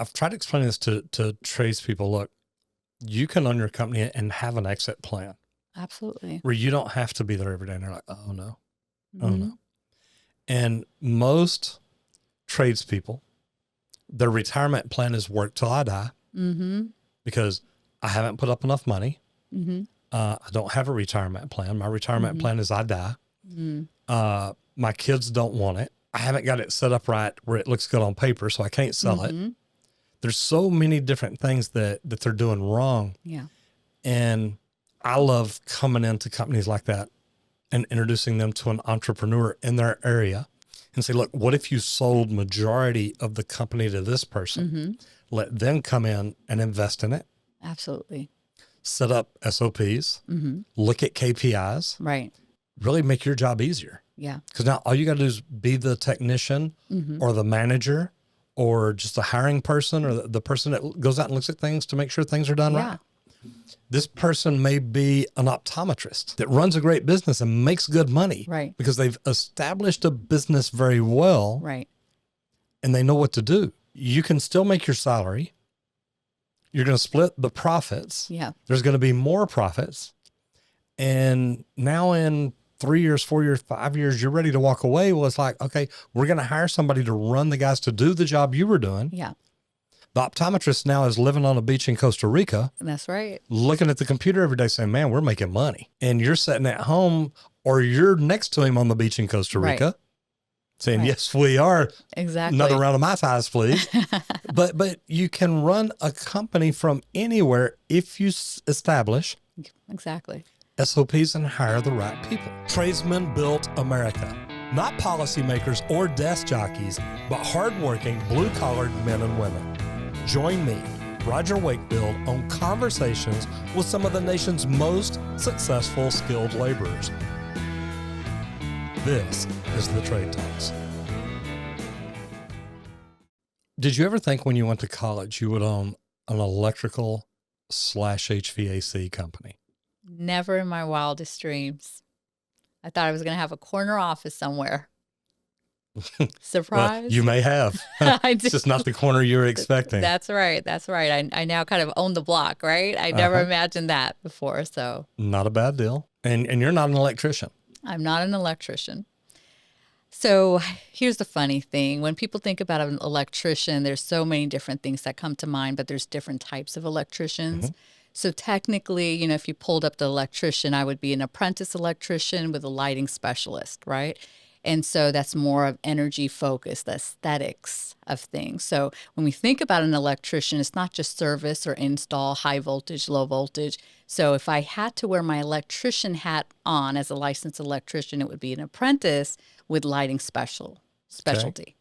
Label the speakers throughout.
Speaker 1: I've tried to explain this to tradespeople. Look, you can own your company and have an exit plan.
Speaker 2: Absolutely.
Speaker 1: Where you don't have to be there every day. And they're like, oh no,
Speaker 2: Mm-hmm.
Speaker 1: oh no. And most tradespeople, their retirement plan is work till I die.
Speaker 2: Mm-hmm.
Speaker 1: Because I haven't put up enough money.
Speaker 2: Mm-hmm.
Speaker 1: I don't have a retirement plan. My retirement
Speaker 2: Mm-hmm.
Speaker 1: plan is I die.
Speaker 2: Mm-hmm.
Speaker 1: My kids don't want it. I haven't got it set up right where it looks good on paper, so I can't sell it. There's so many different things that they're doing wrong.
Speaker 2: Yeah.
Speaker 1: And I love coming into companies like that and introducing them to an entrepreneur in their area and say, look, what if you sold majority of the company to this person?
Speaker 2: Mm-hmm.
Speaker 1: Let them come in and invest in it.
Speaker 2: Absolutely.
Speaker 1: Set up SOPs, look at KPIs,
Speaker 2: Right.
Speaker 1: really make your job easier.
Speaker 2: Yeah.
Speaker 1: Because now all you got to do is be the technician or the manager or just the hiring person or the person that goes out and looks at things to make sure things are done right. This person may be an optometrist that runs a great business and makes good money.
Speaker 2: Right.
Speaker 1: Because they've established a business very well.
Speaker 2: Right.
Speaker 1: And they know what to do. You can still make your salary. You're going to split the profits.
Speaker 2: Yeah.
Speaker 1: There's going to be more profits. And now in 3 years, 4 years, 5 years, you're ready to walk away. Well, it's like, okay, we're going to hire somebody to run the guys to do the job you were doing.
Speaker 2: Yeah.
Speaker 1: The optometrist now is living on a beach in Costa Rica.
Speaker 2: That's right.
Speaker 1: Looking at the computer every day saying, man, we're making money. And you're sitting at home or you're next to him on the beach in Costa Rica.
Speaker 2: Right.
Speaker 1: Saying, yes, we are.
Speaker 2: Exactly.
Speaker 1: Another round of Mai Tais, please. but you can run a company from anywhere if you establish
Speaker 2: Exactly.
Speaker 1: SOPs and hire the right people. Tradesmen built America. Not policymakers or desk jockeys, but hardworking, blue-collared men and women. Join me, Roger Wakefield, on conversations with some of the nation's most successful skilled laborers. This is the Trade Talks. Did you ever think when you went to college you would own an electrical / HVAC company?
Speaker 2: Never in my wildest dreams. I thought I was going to have a corner office somewhere. Surprise.
Speaker 1: Well, you may have. It's just not the corner you were expecting.
Speaker 2: That's right. That's right. I now kind of own the block, right? I never imagined that before. So
Speaker 1: not a bad deal. And you're not an electrician.
Speaker 2: I'm not an electrician. So here's the funny thing. When people think about an electrician, there's so many different things that come to mind, but there's different types of electricians. So technically, you know, if you pulled up the electrician, I would be an apprentice electrician with a lighting specialist, right? And so that's more of energy focused, the aesthetics of things. So when we think about an electrician, it's not just service or install, high voltage, low voltage. So if I had to wear my electrician hat on as a licensed electrician, it would be an apprentice with lighting specialty.
Speaker 1: Okay.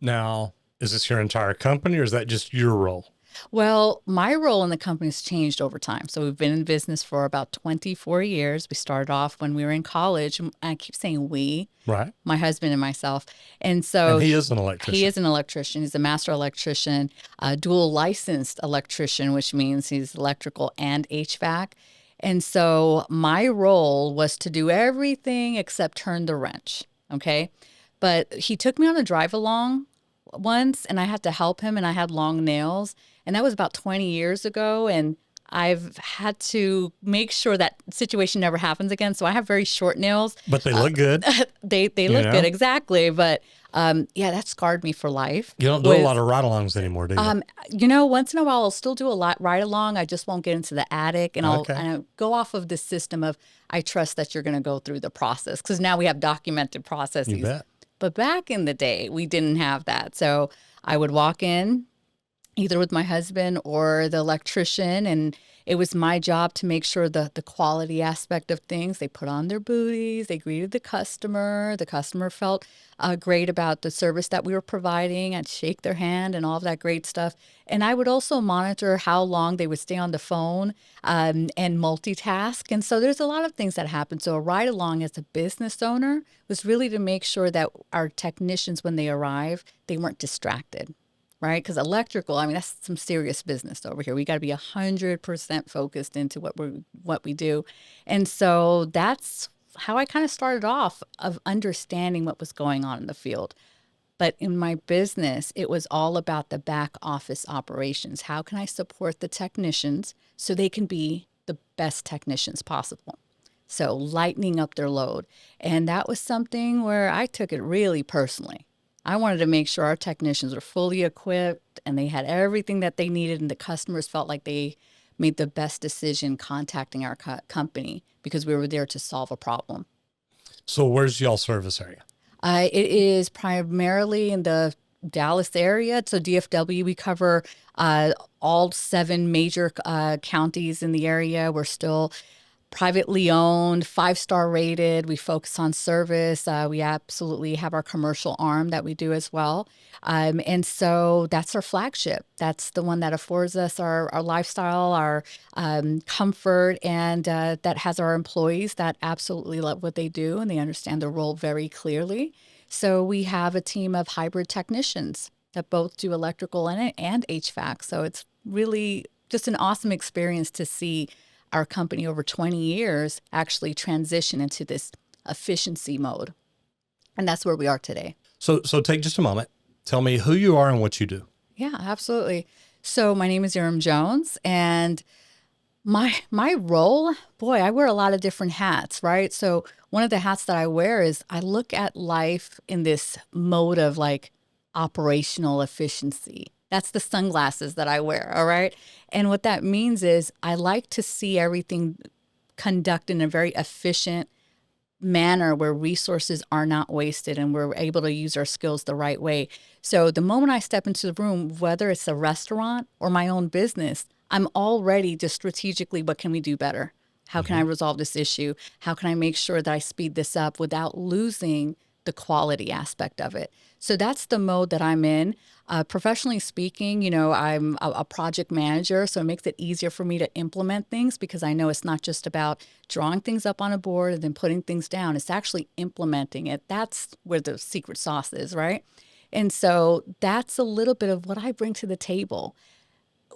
Speaker 1: Now, is this your entire company or is that just your role?
Speaker 2: Well, my role in the company has changed over time. So we've been in business for about 24 years. We started off when we were in college. I keep saying we,
Speaker 1: right?
Speaker 2: My husband and myself. And so
Speaker 1: and he is an electrician.
Speaker 2: He is an electrician. He's a master electrician, a dual licensed electrician, which means he's electrical and HVAC. And so my role was to do everything except turn the wrench. Okay. But he took me on a drive along once and I had to help him and I had long nails. And that was about 20 years ago. And I've had to make sure that situation never happens again. So I have very short nails.
Speaker 1: But they look good.
Speaker 2: They look good. Exactly. But yeah, that scarred me for life.
Speaker 1: You don't do a lot of ride-alongs anymore, do you?
Speaker 2: You know, once in a while, I'll still do a lot ride-along. I just won't get into the attic. And I'll go off of the system of, I trust that you're going to go through the process. Because now we have documented processes.
Speaker 1: You bet.
Speaker 2: But back in the day, we didn't have that. So I would walk in either with my husband or the electrician, and it was my job to make sure the quality aspect of things. They put on their booties, they greeted the customer felt great about the service that we were providing. I'd shake their hand and all of that great stuff. And I would also monitor how long they would stay on the phone and multitask. And so there's a lot of things that happen. So a ride-along as a business owner was really to make sure that our technicians, when they arrive, they weren't distracted. Right? Because electrical, I mean, that's some serious business over here. We got to be 100% focused into what we do. And so that's how I kind of started off of understanding what was going on in the field. But in my business, it was all about the back office operations. How can I support the technicians so they can be the best technicians possible? So lightening up their load. And that was something where I took it really personally. I wanted to make sure our technicians were fully equipped and they had everything that they needed, and the customers felt like they made the best decision contacting our company because we were there to solve a problem.
Speaker 1: So where's y'all service area?
Speaker 2: It is primarily in the Dallas area. So DFW, we cover all 7 major counties in the area. We're still privately owned, 5-star rated. We focus on service. We absolutely have our commercial arm that we do as well. And so that's our flagship. That's the one that affords us our lifestyle, our comfort, and that has our employees that absolutely love what they do and they understand their role very clearly. So we have a team of hybrid technicians that both do electrical and HVAC. So it's really just an awesome experience to see our company over 20 years actually transition into this efficiency mode. And that's where we are today.
Speaker 1: So take just a moment. Tell me who you are and what you do.
Speaker 2: Yeah, absolutely. So my name is Irum Jones, and my role, boy, I wear a lot of different hats, right? So one of the hats that I wear is I look at life in this mode of like operational efficiency. That's the sunglasses that I wear, all right? And what that means is I like to see everything conducted in a very efficient manner where resources are not wasted and we're able to use our skills the right way. So the moment I step into the room, whether it's a restaurant or my own business, I'm already just strategically, what can we do better? How can I resolve this issue? How can I make sure that I speed this up without losing the quality aspect of it? So that's the mode that I'm in. Professionally speaking, you know, I'm a project manager, so it makes it easier for me to implement things because I know it's not just about drawing things up on a board and then putting things down. It's actually implementing it. That's where the secret sauce is, right? And so that's a little bit of what I bring to the table.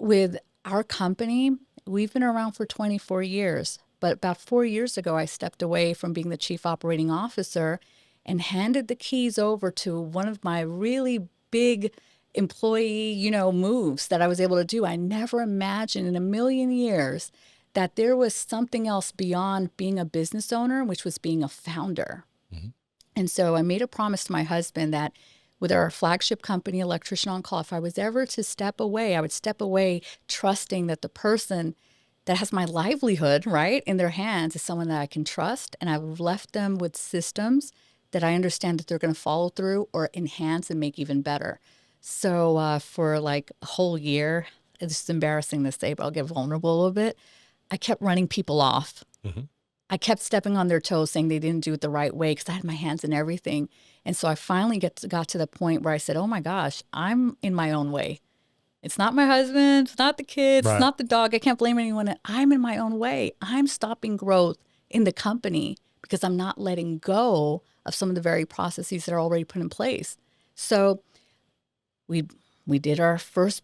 Speaker 2: With our company, we've been around for 24 years, but about 4 years ago, I stepped away from being the chief operating officer and handed the keys over to one of my really big employee, moves that I was able to do. I never imagined in a million years that there was something else beyond being a business owner, which was being a founder. And so I made a promise to my husband that with our flagship company, Electrician on Call, if I was ever to step away, I would step away trusting that the person that has my livelihood, right, in their hands is someone that I can trust. And I've left them with systems that I understand that they're going to follow through or enhance and make even better. So for like a whole year, it's embarrassing to say, but I'll get vulnerable a little bit. I kept running people off. I kept stepping on their toes, saying they didn't do it the right way because I had my hands in everything. And so I finally got to the point where I said, oh my gosh, I'm in my own way. It's not my husband, it's not the kids,
Speaker 1: Right.
Speaker 2: It's not the dog. I can't blame anyone. I'm in my own way. I'm stopping growth in the company because I'm not letting go of some of the very processes that are already put in place. So we did our first,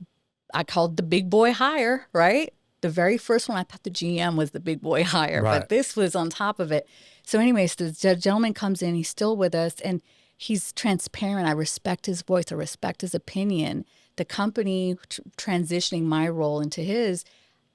Speaker 2: I called the big boy hire, right? The very first one, I thought the GM was the big boy hire,
Speaker 1: Right.
Speaker 2: but this was on top of it. So anyways, the gentleman comes in, he's still with us, and he's transparent. I respect his voice. I respect his opinion. The company transitioning my role into his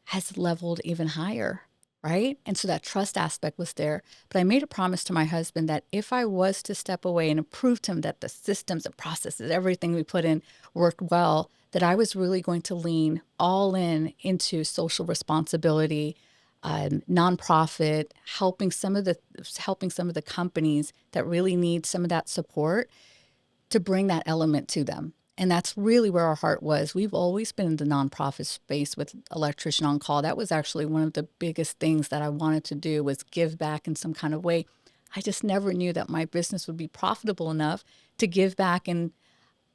Speaker 2: has leveled even higher, right? And so that trust aspect was there. But I made a promise to my husband that if I was to step away and prove to him that the systems and processes, everything we put in worked well, that I was really going to lean all in into social responsibility, nonprofit, helping some of the companies that really need some of that support to bring that element to them. And that's really where our heart was. We've always been in the nonprofit space with Electrician on Call. That was actually one of the biggest things that I wanted to do was give back in some kind of way. I just never knew that my business would be profitable enough to give back in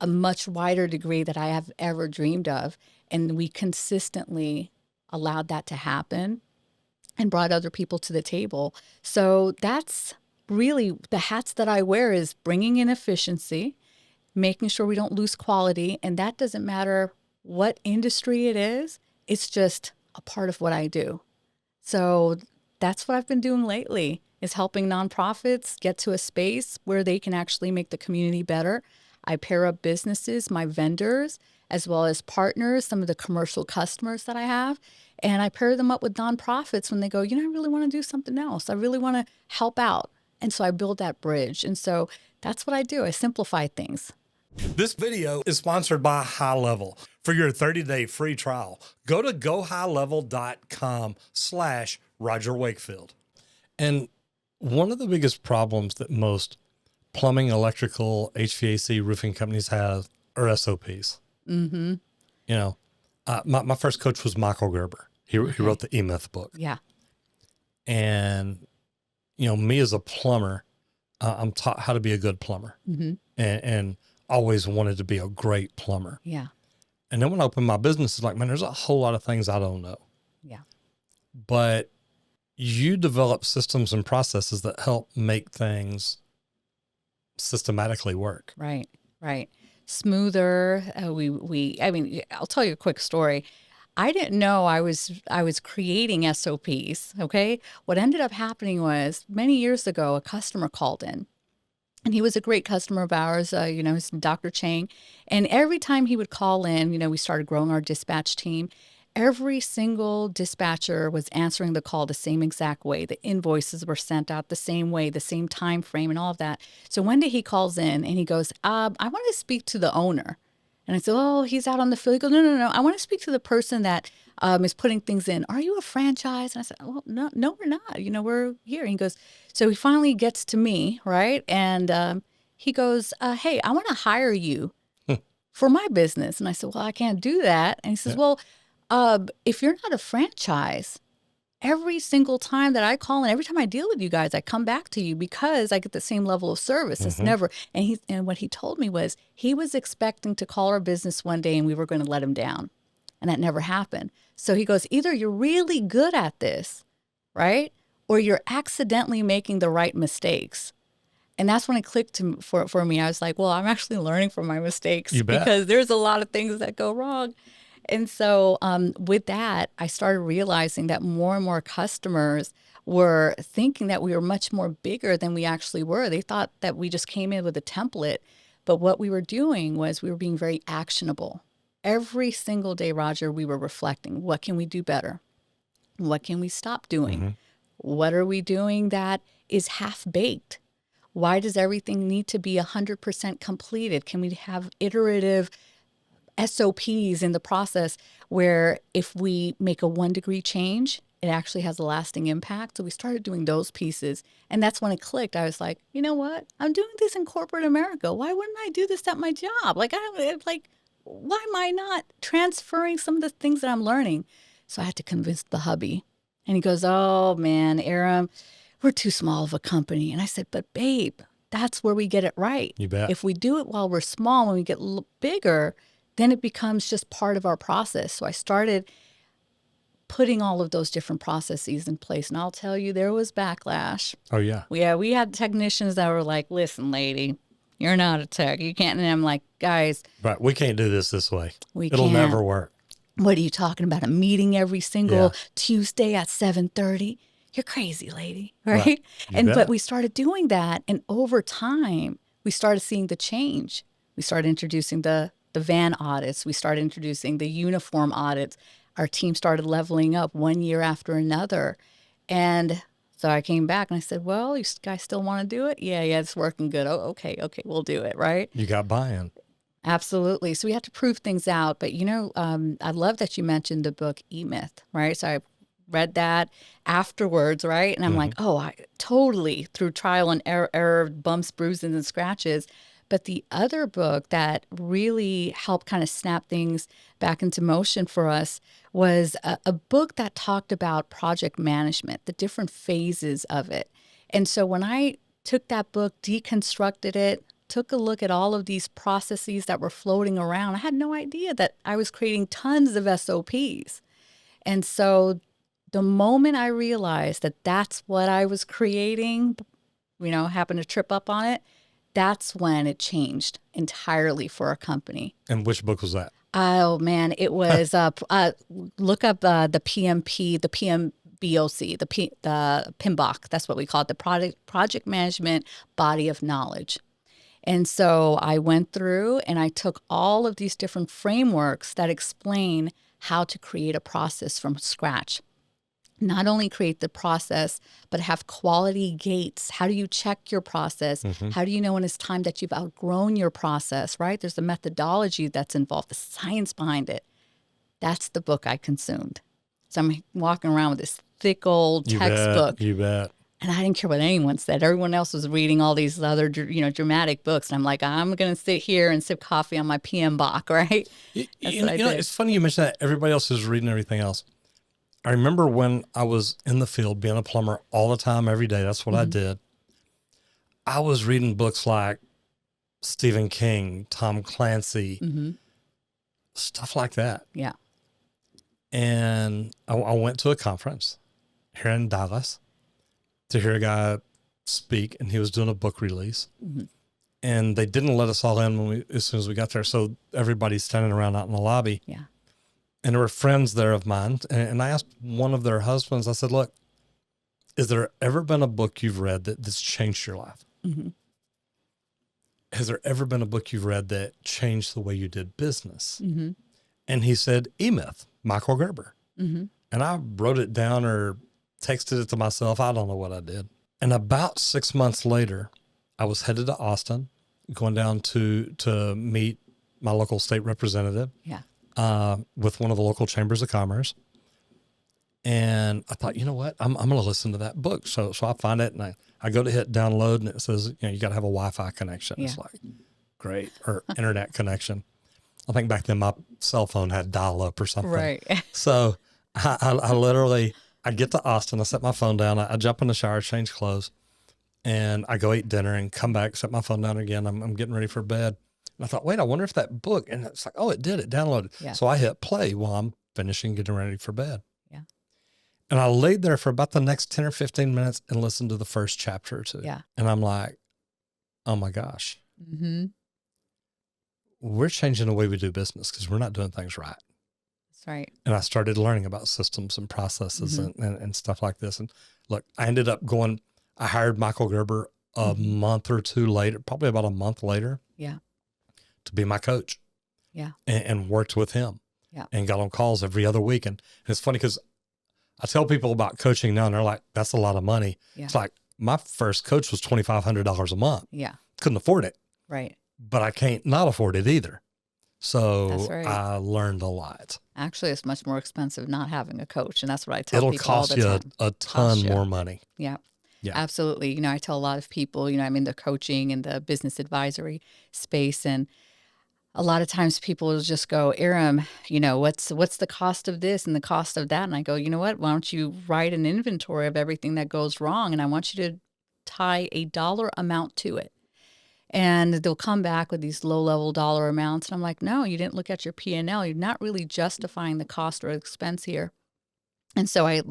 Speaker 2: a much wider degree that I have ever dreamed of. And we consistently allowed that to happen and brought other people to the table. So that's really the hats that I wear is bringing in efficiency, making sure we don't lose quality. And that doesn't matter what industry it is. It's just a part of what I do. So that's what I've been doing lately is helping nonprofits get to a space where they can actually make the community better. I pair up businesses, my vendors, as well as partners, some of the commercial customers that I have. And I pair them up with nonprofits when they go, I really want to do something else. I really want to help out. And so I build that bridge. And so that's what I do. I simplify things.
Speaker 1: This video is sponsored by High Level. For your 30-day free trial, go to gohighlevel.com/Roger Wakefield. And one of the biggest problems that most plumbing, electrical, HVAC, roofing companies have are SOPs.
Speaker 2: Mm-hmm.
Speaker 1: My first coach was Michael Gerber. He wrote the E-Myth book.
Speaker 2: Yeah.
Speaker 1: And, me as a plumber, I'm taught how to be a good plumber, and always wanted to be a great plumber.
Speaker 2: Yeah.
Speaker 1: And then when I opened my business, it's like, man, there's a whole lot of things I don't know.
Speaker 2: Yeah. But
Speaker 1: you develop systems and processes that help make things systematically work.
Speaker 2: Right. Smoother. I'll tell you a quick story. I didn't know I was creating SOPs. Okay. What ended up happening was many years ago, a customer called in. And he was a great customer of ours, he's Dr. Chang. And every time he would call in, we started growing our dispatch team. Every single dispatcher was answering the call the same exact way. The invoices were sent out the same way, the same time frame and all of that. So one day he calls in and he goes, I want to speak to the owner. And I said, oh, he's out on the field. He goes, no. I want to speak to the person that is putting things in. Are you a franchise? And I said, well, no, we're not. We're here. And he goes, so he finally gets to me, right? And he goes, hey, I want to hire you for my business. And I said, well, I can't do that. And he says, well, if you're not a franchise, every single time that I call and every time I deal with you guys, I come back to you because I get the same level of service. It's never. And what he told me was he was expecting to call our business one day and we were going to let him down. And that never happened. So he goes, either you're really good at this, right? Or you're accidentally making the right mistakes. And that's when it clicked for me. I was like, well, I'm actually learning from my mistakes because there's a lot of things that go wrong. And so with that, I started realizing that more and more customers were thinking that we were much more bigger than we actually were. They thought that we just came in with a template. But what we were doing was we were being very actionable. Every single day, Roger, we were reflecting, what can we do better? What can we stop doing? What are we doing that is half-baked? Why does everything need to be 100% completed? Can we have iterative SOPs in the process where if we make a 1-degree change, it actually has a lasting impact? So we started doing those pieces. And that's when it clicked. I was like, you know what? I'm doing this in corporate America. Why wouldn't I do this at my job? Why am I not transferring some of the things that I'm learning? So I had to convince the hubby. And he goes, oh, man, Irum, we're too small of a company. And I said, but babe, that's where we get it right.
Speaker 1: You bet.
Speaker 2: If we do it while we're small, when we get bigger, then it becomes just part of our process. So I started putting all of those different processes in place. And I'll tell you, there was backlash.
Speaker 1: Oh, yeah.
Speaker 2: Yeah, we had technicians that were like, listen, lady, you're not a tech. You can't. And I'm like, guys.
Speaker 1: Right. We can't do this way.
Speaker 2: It'll
Speaker 1: can't. Never work.
Speaker 2: What are you talking about? A meeting every single Tuesday at 7:30? You're crazy, lady. Right? But we started doing that. And over time, we started seeing the change. We started introducing the van audits. We started introducing the uniform audits. Our team started leveling up one year after another. And so I came back and I said, well, you guys still want to do it? Yeah, it's working good. Oh, okay, we'll do it, right?
Speaker 1: You got buy-in.
Speaker 2: Absolutely. So we had to prove things out. But, I love that you mentioned the book E-Myth, right? So I read that afterwards, right? And I'm like, oh, I totally, through trial and error, bumps, bruises, and scratches. But the other book that really helped kind of snap things back into motion for us was a book that talked about project management, the different phases of it. And so when I took that book, deconstructed it, took a look at all of these processes that were floating around, I had no idea that I was creating tons of SOPs. And so the moment I realized that that's what I was creating, happened to trip up on it, that's when it changed entirely for our company.
Speaker 1: And which book was that?
Speaker 2: Oh, man, it was, look up the PMP, the PMBOC, the PMBOK, that's what we call it, the Project Management Body of Knowledge. And so I went through and I took all of these different frameworks that explain how to create a process from scratch. Not only create the process, but have quality gates. How do you check your process? How do you know when it's time that you've outgrown your process, right? There's a methodology that's involved, the science behind it. That's the book I consumed. So I'm walking around with this thick old textbook.
Speaker 1: You bet.
Speaker 2: And I didn't care what anyone said. Everyone else was reading all these other, dramatic books. And I'm like, I'm going to sit here and sip coffee on my PM Bach, right? That's what I did.
Speaker 1: It's funny you mention that. Everybody else is reading everything else. I remember when I was in the field being a plumber all the time, every day. That's what I did. I was reading books like Stephen King, Tom Clancy, stuff like that.
Speaker 2: Yeah.
Speaker 1: And I went to a conference here in Dallas to hear a guy speak, and he was doing a book release. And they didn't let us all in as soon as we got there. So everybody's standing around out in the lobby.
Speaker 2: Yeah.
Speaker 1: And there were friends there of mine. And I asked one of their husbands, I said, look, has there ever been a book you've read that's changed your life? Has there ever been a book you've read that changed the way you did business? And he said, E-Myth, Michael Gerber. And I wrote it down or texted it to myself. I don't know what I did. And about 6 months later, I was headed to Austin, going down to meet my local state representative.
Speaker 2: Yeah.
Speaker 1: With one of the local chambers of commerce. And I thought, you know what, I'm going to listen to that book. So I find it and I go to hit download and it says, you got to have a Wi-Fi connection. Yeah. It's like, great. Or internet connection. I think back then my cell phone had dial up or something.
Speaker 2: Right.
Speaker 1: So I literally, I get to Austin, I set my phone down, I jump in the shower, change clothes, and I go eat dinner and come back, set my phone down again. I'm getting ready for bed. And I thought, wait, I wonder if that book, and it's like, oh, it downloaded. Yeah. So I hit play while I'm finishing getting ready for bed.
Speaker 2: Yeah.
Speaker 1: And I laid there for about the next 10 or 15 minutes and listened to the first chapter or two.
Speaker 2: Yeah.
Speaker 1: And I'm like, oh my gosh, we're changing the way we do business because we're not doing things right.
Speaker 2: That's right.
Speaker 1: And I started learning about systems and processes and stuff like this. And look, I ended up I hired Michael Gerber a month or two later, probably about a month later.
Speaker 2: Yeah.
Speaker 1: To be my coach.
Speaker 2: Yeah.
Speaker 1: And worked with him.
Speaker 2: Yeah.
Speaker 1: And got on calls every other week. And it's funny because I tell people about coaching now and they're like, that's a lot of money. Yeah. It's like my first coach was $2,500 a month.
Speaker 2: Yeah.
Speaker 1: Couldn't afford it.
Speaker 2: Right.
Speaker 1: But I can't not afford it either. So
Speaker 2: that's right.
Speaker 1: I learned a lot.
Speaker 2: Actually, it's much more expensive not having a coach. And that's what I tell people all the time.
Speaker 1: It'll cost you a ton more money.
Speaker 2: Yeah.
Speaker 1: Yeah,
Speaker 2: absolutely. I tell a lot of people, I'm in the coaching and the business advisory space. And a lot of times people will just go, Irum, what's the cost of this and the cost of that? And I go, you know what, why don't you write an inventory of everything that goes wrong? And I want you to tie a dollar amount to it. And they'll come back with these low-level dollar amounts. And I'm like, no, you didn't look at your P&L. You're not really justifying the cost or expense here. And so I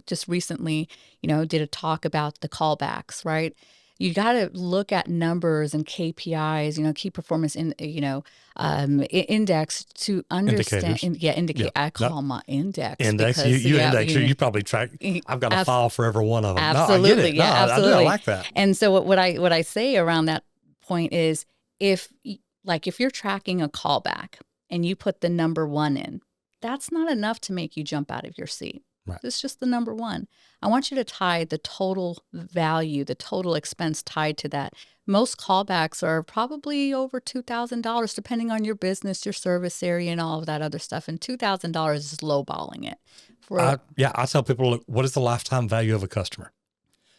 Speaker 2: just recently, did a talk about the callbacks, right? You got to look at numbers and KPIs, key performance index to understand.
Speaker 1: Indicators.
Speaker 2: I call them index.
Speaker 1: Index.
Speaker 2: Because,
Speaker 1: you index. You probably track. I've got a file for every one of them.
Speaker 2: Absolutely.
Speaker 1: No, I get it.
Speaker 2: Absolutely.
Speaker 1: I like that.
Speaker 2: And so what I say around that point is if you're tracking a callback and you put the number 1 in, that's not enough to make you jump out of your seat.
Speaker 1: Right.
Speaker 2: It's just the number 1. I want you to tie the total value, the total expense tied to that. Most callbacks are probably over $2,000, depending on your business, your service area, and all of that other stuff. And $2,000 is lowballing it.
Speaker 1: I tell people, look, what is the lifetime value of a customer?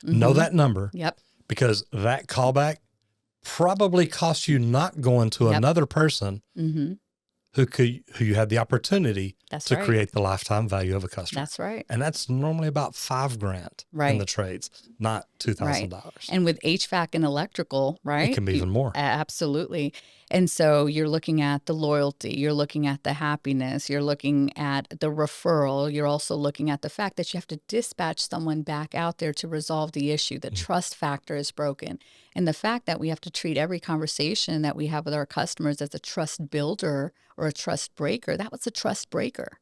Speaker 1: Know that number.
Speaker 2: Yep.
Speaker 1: Because that callback probably costs you not going to another person who you had the opportunity to create the lifetime value of a customer.
Speaker 2: That's right.
Speaker 1: And that's normally about $5,000 in the trades, not $2,000.
Speaker 2: Right. And with HVAC and electrical, right?
Speaker 1: It can be even more.
Speaker 2: Absolutely. And so you're looking at the loyalty, you're looking at the happiness, you're looking at the referral, you're also looking at the fact that you have to dispatch someone back out there to resolve the issue. The trust factor is broken. And the fact that we have to treat every conversation that we have with our customers as a trust builder or a trust breaker, that was a trust breaker.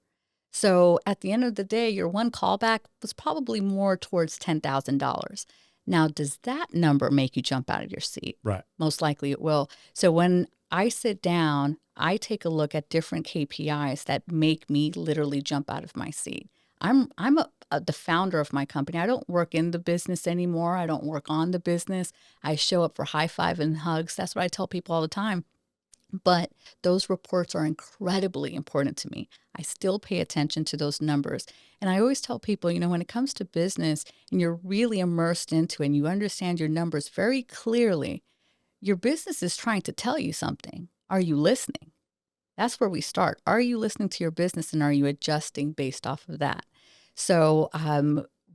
Speaker 2: So at the end of the day, your one callback was probably more towards $10,000. Now, does that number make you jump out of your seat?
Speaker 1: Right.
Speaker 2: Most likely it will. So when I sit down, I take a look at different KPIs that make me literally jump out of my seat. I'm the founder of my company. I don't work in the business anymore. I don't work on the business. I show up for high five and hugs. That's what I tell people all the time. But those reports are incredibly important to me. I still pay attention to those numbers. And I always tell people, when it comes to business and you're really immersed into it and you understand your numbers very clearly, your business is trying to tell you something. Are you listening? That's where we start. Are you listening to your business and are you adjusting based off of that? So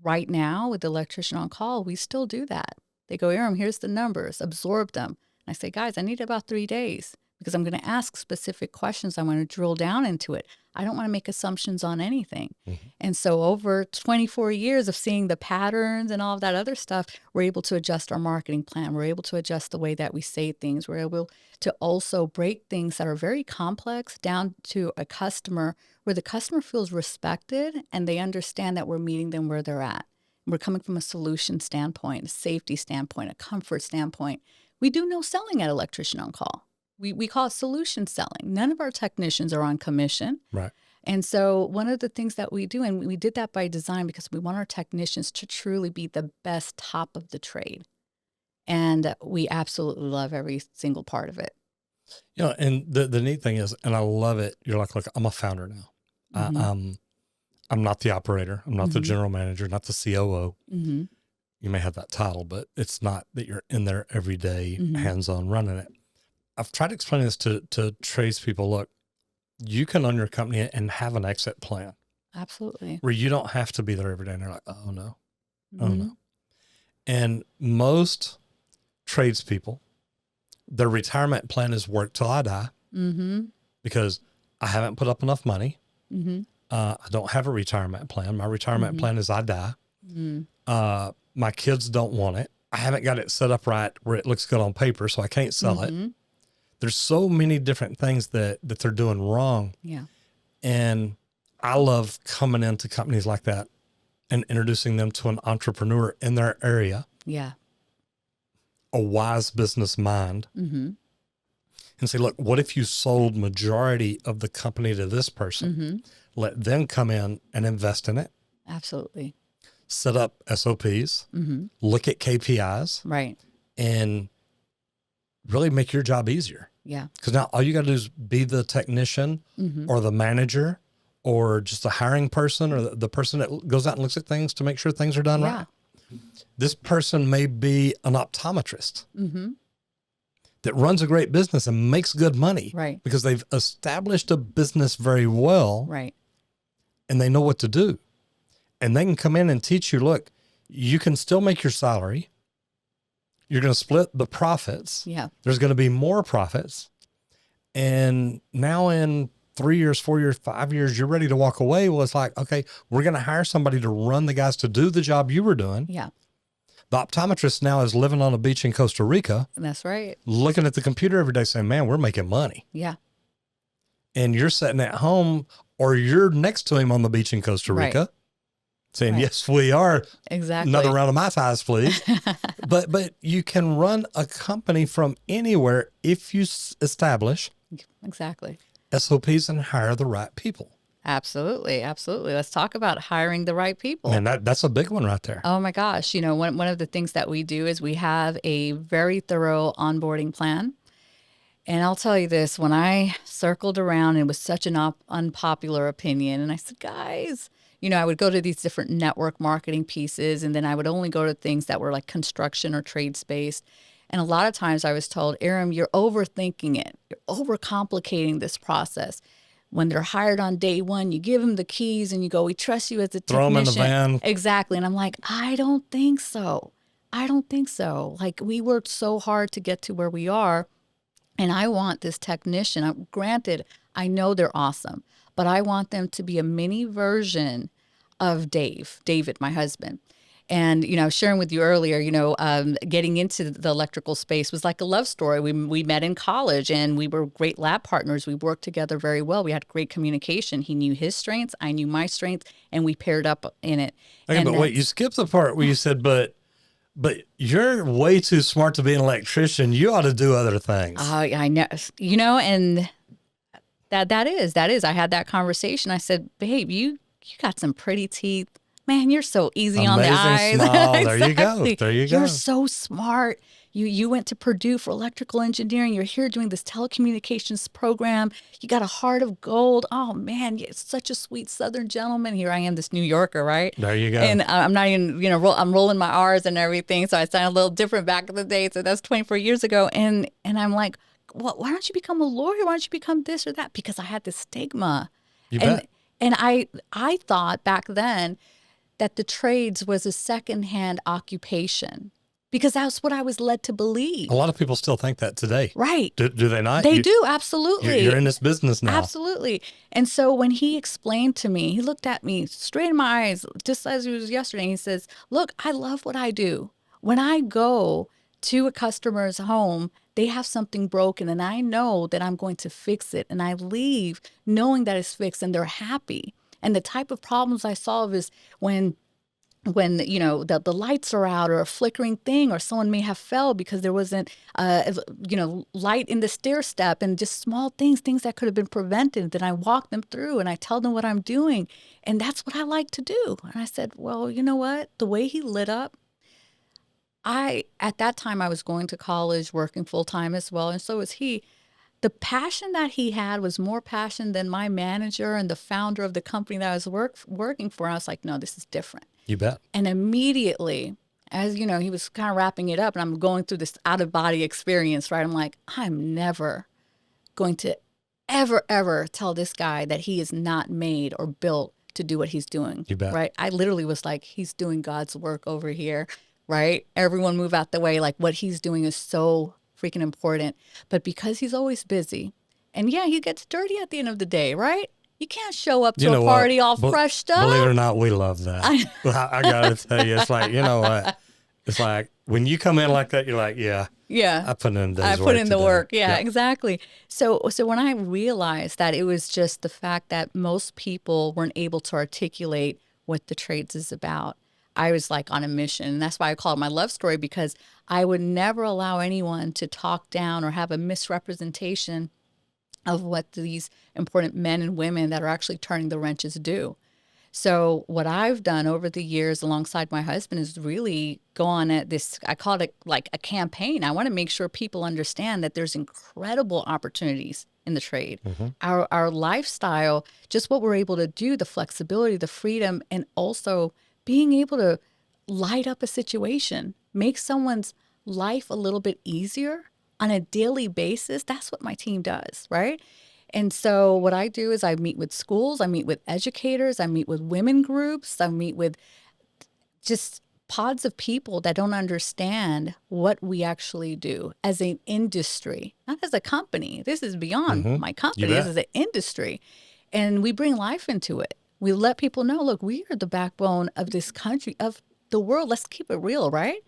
Speaker 2: right now with the electrician on call, we still do that. They go, Irum, here's the numbers, absorb them. And I say, guys, I need about 3 days because I'm going to ask specific questions. I want to drill down into it. I don't want to make assumptions on anything. Mm-hmm. And so over 24 years of seeing the patterns and all of that other stuff, we're able to adjust our marketing plan. We're able to adjust the way that we say things. We're able to also break things that are very complex down to a customer where the customer feels respected and they understand that we're meeting them where they're at. We're coming from a solution standpoint, a safety standpoint, a comfort standpoint. We do no selling at Electrician on Call. We call it solution selling. None of our technicians are on commission.
Speaker 1: Right.
Speaker 2: And so one of the things that we do, and we did that by design because we want our technicians to truly be the best top of the trade. And we absolutely love every single part of it.
Speaker 1: And the neat thing is, and I love it, you're like, look, I'm a founder now. Mm-hmm. I'm not the operator. I'm not mm-hmm. the general manager, not the COO. Mm-hmm. You may have that title, but it's not that you're in there every day, mm-hmm. hands-on running it. I've tried to explain this to tradespeople. Look, you can own your company and have an exit plan.
Speaker 2: Absolutely.
Speaker 1: Where you don't have to be there every day. And they're like, oh no,
Speaker 2: mm-hmm.
Speaker 1: oh no. And most tradespeople, their retirement plan is work till I die
Speaker 2: mm-hmm.
Speaker 1: because I haven't put up enough money.
Speaker 2: Mm-hmm.
Speaker 1: I don't have a retirement plan. My retirement
Speaker 2: mm-hmm.
Speaker 1: plan is I die.
Speaker 2: Mm-hmm.
Speaker 1: My kids don't want it. I haven't got it set up right where it looks good on paper, so I can't sell
Speaker 2: mm-hmm.
Speaker 1: it. There's so many different things that they're doing wrong.
Speaker 2: Yeah.
Speaker 1: And I love coming into companies like that and introducing them to an entrepreneur in their area.
Speaker 2: Yeah.
Speaker 1: A wise business mind.
Speaker 2: Mm-hmm.
Speaker 1: And say, look, what if you sold majority of the company to this person?
Speaker 2: Mm-hmm.
Speaker 1: Let them come in and invest in it.
Speaker 2: Absolutely.
Speaker 1: Set up SOPs,
Speaker 2: mm-hmm.
Speaker 1: look at KPIs.
Speaker 2: Right.
Speaker 1: And really make your job easier.
Speaker 2: Yeah.
Speaker 1: Because now all you got to do is be the technician
Speaker 2: mm-hmm.
Speaker 1: or the manager or just the hiring person or the person that goes out and looks at things to make sure things are done right. This person may be an optometrist
Speaker 2: mm-hmm.
Speaker 1: that runs a great business and makes good money.
Speaker 2: Right.
Speaker 1: Because they've established a business very well.
Speaker 2: Right.
Speaker 1: And they know what to do. And they can come in and teach you, look, you can still make your salary. You're going to split the profits.
Speaker 2: Yeah.
Speaker 1: There's going to be more profits. And now in 3 years, 4 years, 5 years, you're ready to walk away. Well, it's like, okay, we're going to hire somebody to run the guys to do the job you were doing.
Speaker 2: Yeah.
Speaker 1: The optometrist now is living on a beach in Costa Rica.
Speaker 2: That's right.
Speaker 1: Looking at the computer every day saying, man, we're making money.
Speaker 2: Yeah.
Speaker 1: And you're sitting at home or you're next to him on the beach in Costa Rica. Right. Saying, right. Yes, we are.
Speaker 2: Exactly.
Speaker 1: Another round of my thighs, please. But you can run a company from anywhere if you establish
Speaker 2: exactly
Speaker 1: SOPs and hire the right people.
Speaker 2: Absolutely. Absolutely. Let's talk about hiring the right people.
Speaker 1: And that's a big one right there.
Speaker 2: Oh my gosh. One of the things that we do is we have a very thorough onboarding plan. And I'll tell you this, when I circled around, it was such an unpopular opinion. And I said, guys, I would go to these different network marketing pieces, and then I would only go to things that were like construction or trades-based. And a lot of times I was told, Irum, you're overthinking it. You're overcomplicating this process. When they're hired on day one, you give them the keys and you go, we trust you as a technician.
Speaker 1: Throw them in the van.
Speaker 2: Exactly. And I'm like, I don't think so. I don't think so. Like, we worked so hard to get to where we are. And I want this technician, granted, I know they're awesome, but I want them to be a mini version of David, my husband. And, I was sharing with you earlier, getting into the electrical space was like a love story. We met in college and we were great lab partners. We worked together very well. We had great communication. He knew his strengths, I knew my strengths, and we paired up in it.
Speaker 1: Okay, but wait, you skipped the part where you said, but But you're way too smart to be an electrician. You ought to do other things.
Speaker 2: I know, and that is. I had that conversation. I said, babe, you got some pretty teeth. Man, you're so easy on the eyes.
Speaker 1: Smile.
Speaker 2: Exactly.
Speaker 1: There you go. There you go.
Speaker 2: You're so smart. You went to Purdue for electrical engineering. You're here doing this telecommunications program. You got a heart of gold. Oh man, you're such a sweet Southern gentleman. Here I am, this New Yorker, right?
Speaker 1: There you go.
Speaker 2: And I'm not even, I'm rolling my R's and everything. So I sound a little different back in the day. So that's 24 years ago. And I'm like, well, why don't you become a lawyer? Why don't you become this or that? Because I had this stigma.
Speaker 1: You bet.
Speaker 2: And I thought back then that the trades was a secondhand occupation, because that's what I was led to believe.
Speaker 1: A lot of people still think that today.
Speaker 2: Right.
Speaker 1: Do they not?
Speaker 2: They do, absolutely.
Speaker 1: You're in this business now.
Speaker 2: Absolutely. And so when he explained to me, he looked at me straight in my eyes, just as it was yesterday. He says, look, I love what I do. When I go to a customer's home, they have something broken and I know that I'm going to fix it. And I leave knowing that it's fixed and they're happy. And the type of problems I solve is when the lights are out or a flickering thing, or someone may have fell because there wasn't light in the stair step, and just small things that could have been prevented. Then I walk them through and I tell them what I'm doing, and that's what I like to do. And I said, well, you know what? The way he lit up, at that time I was going to college, working full time as well, and so was he. The passion that he had was more passion than my manager and the founder of the company that I was working for. I was like, no, this is different.
Speaker 1: You bet.
Speaker 2: And immediately, as he was kind of wrapping it up, and I'm going through this out-of-body experience, right? I'm like, I'm never going to ever tell this guy that he is not made or built to do what he's doing.
Speaker 1: You bet.
Speaker 2: Right? I literally was like, he's doing God's work over here, right? Everyone move out the way. Like, what he's doing is so freaking important. But because he's always busy, and yeah, he gets dirty at the end of the day, right? You can't show up to a party all freshed up.
Speaker 1: Believe it or not, we love that. I got to tell you, it's like, you know what? It's like when you come in like that, you're like, yeah, I put in the work.
Speaker 2: Yeah, exactly. So when I realized that it was just the fact that most people weren't able to articulate what the trades is about, I was like on a mission. And that's why I call it my love story, because I would never allow anyone to talk down or have a misrepresentation of what these important men and women that are actually turning the wrenches do. So what I've done over the years alongside my husband is really go on at this, I call it like a campaign. I want to make sure people understand that there's incredible opportunities in the trade. Mm-hmm. Our lifestyle, just what we're able to do, the flexibility, the freedom, and also being able to light up a situation, make someone's life a little bit easier on a daily basis. That's what my team does, right? And so what I do is I meet with schools, I meet with educators, I meet with women groups, I meet with just pods of people that don't understand what we actually do as an industry, not as a company. This is beyond my company. This is an industry. And we bring life into it. We let people know, look, we are the backbone of this country, of the world. Let's keep it real, right?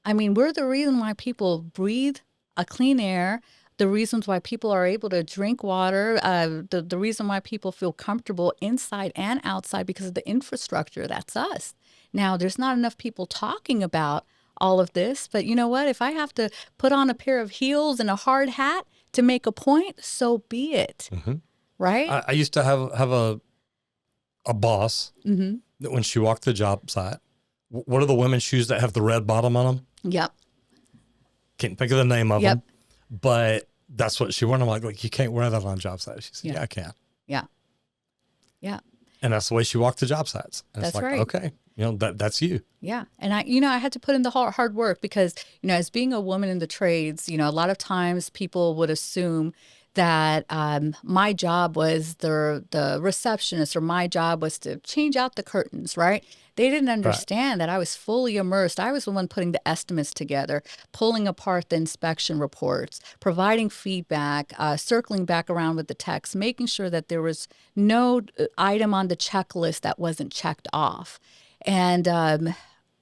Speaker 2: I mean, we're the reason why people breathe a clean air, the reasons why people are able to drink water, the reason why people feel comfortable inside and outside, because of the infrastructure. That's us. Now, there's not enough people talking about all of this, but you know what? If I have to put on a pair of heels and a hard hat to make a point, so be it. Mm-hmm. Right?
Speaker 1: I used to have a boss that when she walked the job site, what are the women's shoes that have the red bottom on them?
Speaker 2: Yep.
Speaker 1: Can't think of the name of them, but that's what she wore. I'm like, you can't wear that on job sites. She said, yeah, I can. Yeah. Yeah. And that's the way she walked to job sites. And
Speaker 2: that's
Speaker 1: it's like,
Speaker 2: right.
Speaker 1: Okay, that's you.
Speaker 2: Yeah. And I had to put in the hard work because, as being a woman in the trades, a lot of times people would assume that my job was the receptionist, or my job was to change out the curtains, right? They didn't understand that I was fully immersed. I was the one putting the estimates together, pulling apart the inspection reports, providing feedback, circling back around with the techs, making sure that there was no item on the checklist that wasn't checked off. And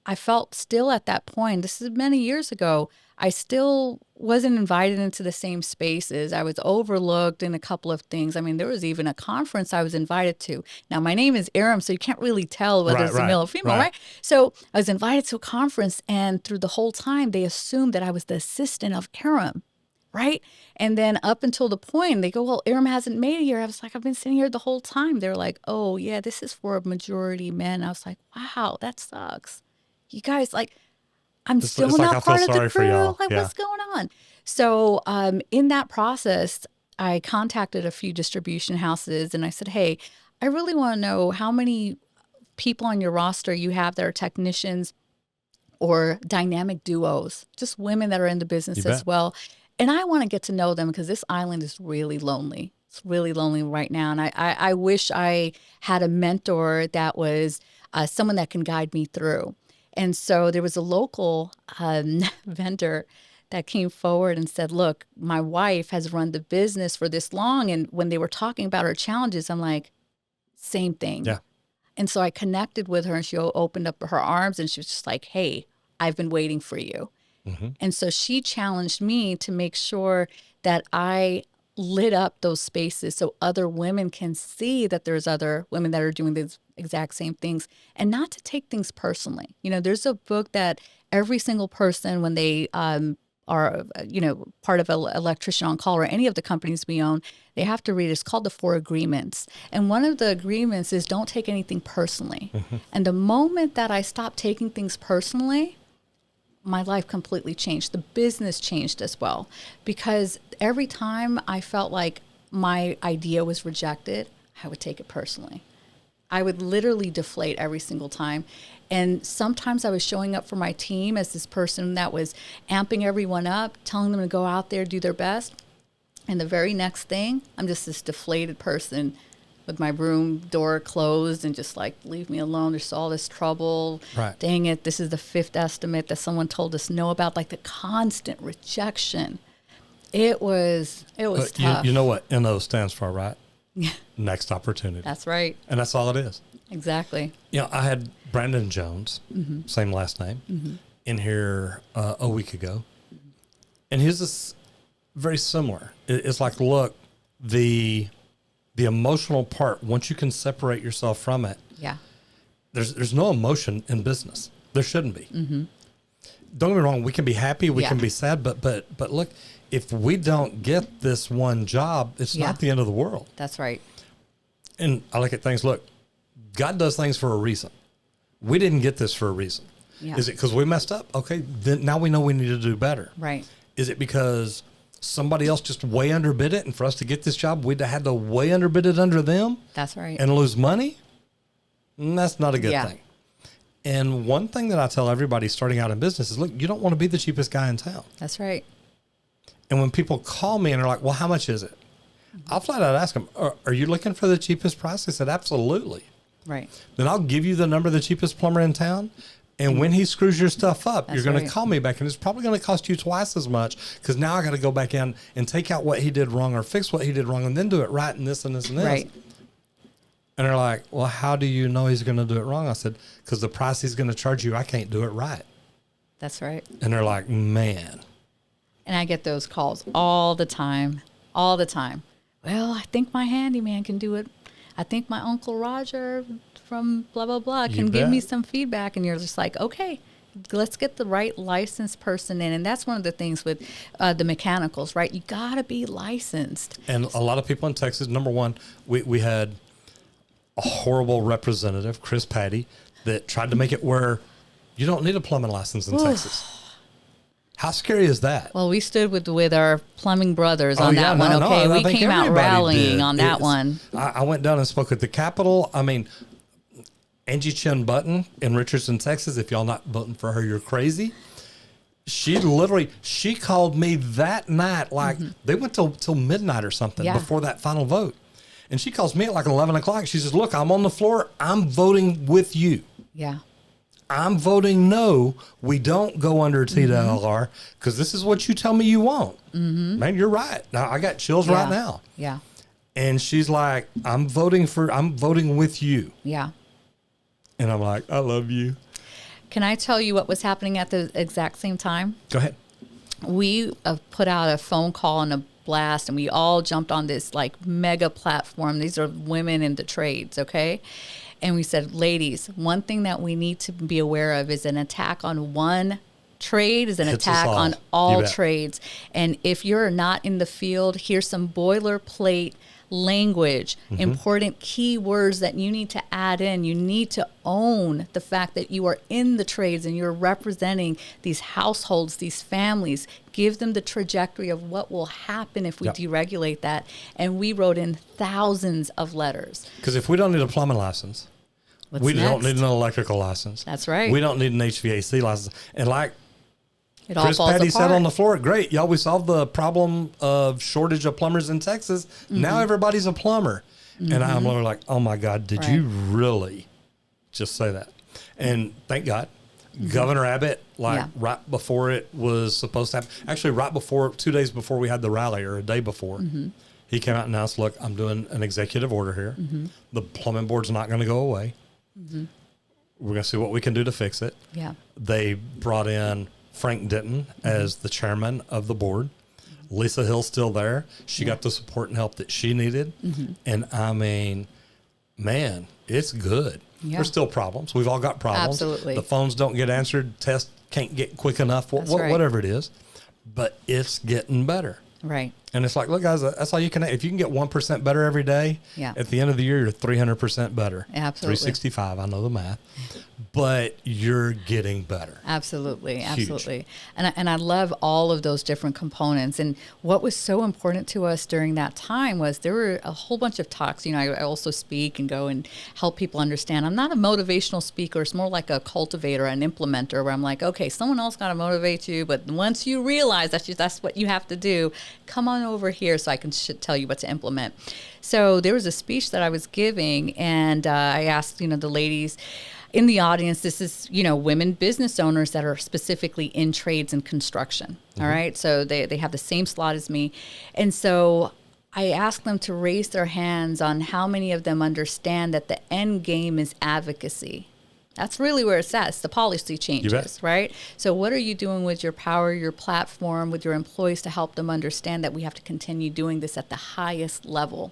Speaker 2: I felt still at that point, this is many years ago, I still wasn't invited into the same spaces. I was overlooked in a couple of things. I mean, there was even a conference I was invited to. Now, my name is Irum, so you can't really tell whether it's a male or female, right? So I was invited to a conference, and through the whole time, they assumed that I was the assistant of Irum, right? And then up until the point, they go, well, Irum hasn't made it here. I was like, I've been sitting here the whole time. They're like, oh, yeah, this is for a majority men. I was like, wow, that sucks. You guys, like, I'm still not part of the crew. Like, what's going on? So in that process, I contacted a few distribution houses and I said, hey, I really want to know how many people on your roster you have that are technicians or dynamic duos, just women that are in the business as well. And I want to get to know them because this island is really lonely. It's really lonely right now. And I wish I had a mentor that was someone that can guide me through. And so there was a local vendor that came forward and said, look, my wife has run the business for this long. And when they were talking about her challenges, I'm like, same thing. Yeah. And so I connected with her and she opened up her arms and she was just like, hey, I've been waiting for you. Mm-hmm. And so she challenged me to make sure that I lit up those spaces so other women can see that there's other women that are doing the exact same things and not to take things personally. You know, there's a book that every single person, when they are, you know, part of an electrician on call or any of the companies we own, they have to read. It's called the 4 Agreements. And one of the agreements is don't take anything personally. Mm-hmm. And the moment that I stopped taking things personally, my life completely changed. The business changed as well, because every time I felt like my idea was rejected, I would take it personally. I would literally deflate every single time. And sometimes I was showing up for my team as this person that was amping everyone up, telling them to go out there, do their best. And the very next thing, I'm just this deflated person with my room door closed and just like, leave me alone. There's all this trouble. Right. Dang it. This is the 5th estimate that someone told us no about, like the constant rejection. It was tough.
Speaker 1: You know what NO stands for, right? Next opportunity.
Speaker 2: That's right.
Speaker 1: And that's all it is.
Speaker 2: Exactly.
Speaker 1: You know, I had Brandon Jones, mm-hmm. same last name, mm-hmm. in here a week ago. Mm-hmm. And his is very similar. It's like, look, the emotional part, once you can separate yourself from it, there's no emotion in business. There shouldn't be. Mm-hmm. Don't get me wrong, we can be happy, we can be sad, but look, if we don't get this one job, it's not the end of the world.
Speaker 2: That's right.
Speaker 1: And I look at things, look, God does things for a reason. We didn't get this for a reason. Yeah. Is it because we messed up? Okay, then now we know we need to do better.
Speaker 2: Right.
Speaker 1: Is it because somebody else just way underbid it, and for us to get this job, we'd have had to way underbid it under them?
Speaker 2: That's right.
Speaker 1: And lose money? That's not a good thing. And one thing that I tell everybody starting out in business is, look, you don't want to be the cheapest guy in town.
Speaker 2: That's right.
Speaker 1: And when people call me and they're like, well, how much is it? Mm-hmm. I'll flat out ask them, are you looking for the cheapest price? They said, absolutely.
Speaker 2: Right.
Speaker 1: Then I'll give you the number of the cheapest plumber in town. And when he screws your stuff up, you're going to call me back, and it's probably going to cost you twice as much, because now I got to go back in and take out what he did wrong or fix what he did wrong and then do it right and this and this and this. Right. And they're like, well, how do you know he's going to do it wrong? I said, because the price he's going to charge you, I can't do it right.
Speaker 2: That's right.
Speaker 1: And they're like, man.
Speaker 2: And I get those calls all the time. Well, I think my handyman can do it. I think my Uncle Roger from blah, blah, blah can give me some feedback. And you're just like, okay, let's get the right licensed person in. And that's one of the things with the mechanicals, right? You got to be licensed.
Speaker 1: And a lot of people in Texas, number one, we had a horrible representative, Chris Patty, that tried to make it where you don't need a plumbing license in Texas. How scary is that?
Speaker 2: Well, we stood with our plumbing brothers on that one. Okay, we came out rallying on that one.
Speaker 1: I went down and spoke at the Capitol. I mean, Angie Chin Button in Richardson, Texas. If y'all not voting for her, you're crazy. She called me that night, like they went till midnight or something before that final vote. And she calls me at like 11 o'clock. She says, look, I'm on the floor. I'm voting with you.
Speaker 2: Yeah.
Speaker 1: I'm voting no. We don't go under TDLR because this is what you tell me you want. Mm-hmm. Man, you're right. Now I got chills right now.
Speaker 2: Yeah.
Speaker 1: And she's like, I'm voting with you.
Speaker 2: Yeah.
Speaker 1: And I'm like, I love you.
Speaker 2: Can I tell you what was happening at the exact same time?
Speaker 1: Go ahead.
Speaker 2: we put out a phone call and a blast, and we all jumped on this like mega platform. These are women in the trades, okay? And we said, ladies, one thing that we need to be aware of is an attack on one trade is an attack on all trades. And if you're not in the field, here's some boilerplate language, important keywords that you need to add in. You need to own the fact that you are in the trades and you're representing these households, these families. Give them the trajectory of what will happen if we deregulate that. And we wrote in thousands of letters.
Speaker 1: Because if we don't need a plumbing license, we don't need an electrical license.
Speaker 2: That's right.
Speaker 1: We don't need an HVAC license. And like
Speaker 2: it
Speaker 1: Chris
Speaker 2: all falls
Speaker 1: Patty
Speaker 2: apart.
Speaker 1: said on the floor, great, y'all, we solved the problem of shortage of plumbers in Texas. Now everybody's a plumber. And I'm like, oh my God, did you really just say that? And thank God, Governor Abbott, right before it was supposed to happen, actually right before, 2 days before we had the rally, or a day before, he came out and announced, look, I'm doing an executive order here. The plumbing board's not going to go away. We're going to see what we can do to fix it.
Speaker 2: Yeah.
Speaker 1: They brought in Frank Denton as the chairman of the board. Lisa Hill's still there. She got the support and help that she needed. And I mean, man, it's good.
Speaker 2: Yeah.
Speaker 1: There's still problems. We've all got problems.
Speaker 2: Absolutely.
Speaker 1: The phones don't get answered. Tests can't get quick enough. Whatever it is. But it's getting better.
Speaker 2: Right.
Speaker 1: And it's like, look, guys, that's all you can. If you can get 1% better every day, at the end of the year, you're 300% better.
Speaker 2: Absolutely.
Speaker 1: 365. I know the math. But you're getting better.
Speaker 2: Absolutely.
Speaker 1: Huge.
Speaker 2: Absolutely. And I love all of those different components. And what was so important to us during that time was there were a whole bunch of talks. You know, I also speak and go and help people understand. I'm not a motivational speaker. It's more like a cultivator, an implementer, where I'm like, okay, someone else got to motivate you. But once you realize that's what you have to do, come on over here so I can tell you what to implement. So there was a speech that I was giving, and I asked, the ladies in the audience, this is, women business owners that are specifically in trades and construction. All right. So they have the same slot as me. And so I asked them to raise their hands on how many of them understand that the end game is advocacy. That's really where it's at. It's the policy changes, right? So what are you doing with your power, your platform, with your employees to help them understand that we have to continue doing this at the highest level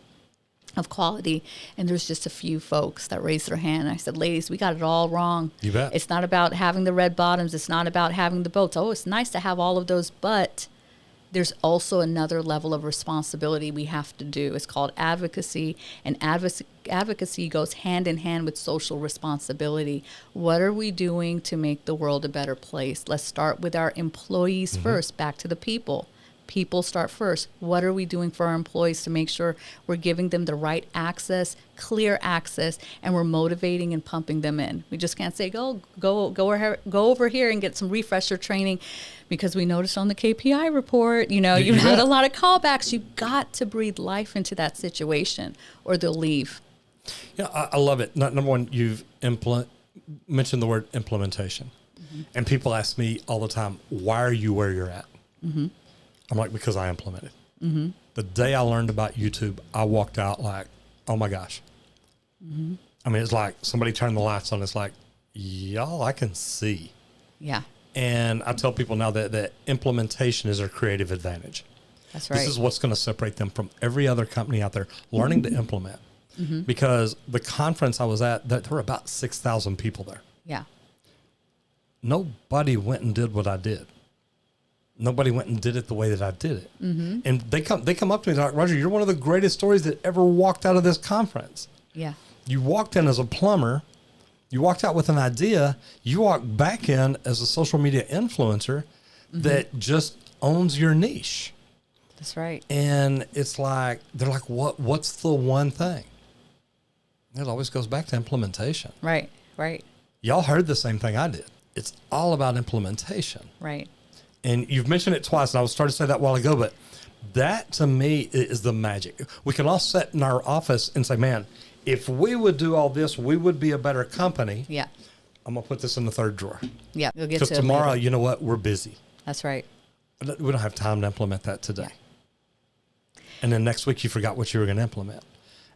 Speaker 2: of quality? And there's just a few folks that raised their hand. I said, ladies, we got it all wrong.
Speaker 1: You bet.
Speaker 2: It's not about having the red bottoms. It's not about having the boats. Oh, it's nice to have all of those, but there's also another level of responsibility we have to do. It's called advocacy, and advocacy goes hand in hand with social responsibility. What are we doing to make the world a better place? Let's start with our employees first, back to the people. People start first. What are we doing for our employees to make sure we're giving them the right access, clear access, and we're motivating and pumping them in? We just can't say, go over here and get some refresher training, because we noticed on the KPI report, you've had a lot of callbacks. You've got to breathe life into that situation or they'll leave.
Speaker 1: Yeah, I love it. Number one, you've mentioned the word implementation. And people ask me all the time, why are you where you're at? I'm like, because I implemented. The day I learned about YouTube, I walked out like, oh my gosh. I mean, it's like somebody turned the lights on. It's like, y'all, I can see.
Speaker 2: Yeah.
Speaker 1: And I tell people now that implementation is their creative advantage.
Speaker 2: That's right.
Speaker 1: This is what's going to separate them from every other company out there, learning to implement. Because the conference I was at, there were about 6,000 people there.
Speaker 2: Yeah.
Speaker 1: Nobody went and did what I did. Nobody went and did it the way that I did it. And they come up to me and they're like, Roger, you're one of the greatest stories that ever walked out of this conference.
Speaker 2: Yeah.
Speaker 1: You walked in as a plumber. You walked out with an idea. You walked back in as a social media influencer that just owns your niche.
Speaker 2: That's right.
Speaker 1: And it's like, they're like, what's the one thing? It always goes back to implementation.
Speaker 2: Right.
Speaker 1: Y'all heard the same thing I did. It's all about implementation.
Speaker 2: Right.
Speaker 1: And you've mentioned it twice, and I was starting to say that a while ago, but that to me is the magic. We can all sit in our office and say, man, if we would do all this, we would be a better company.
Speaker 2: Yeah.
Speaker 1: I'm going to put this in the third drawer.
Speaker 2: Yeah. You'll get
Speaker 1: Because
Speaker 2: to
Speaker 1: tomorrow,
Speaker 2: later.
Speaker 1: you know what? We're busy.
Speaker 2: That's right.
Speaker 1: We don't have time to implement that today. And then next week, you forgot what you were going to implement.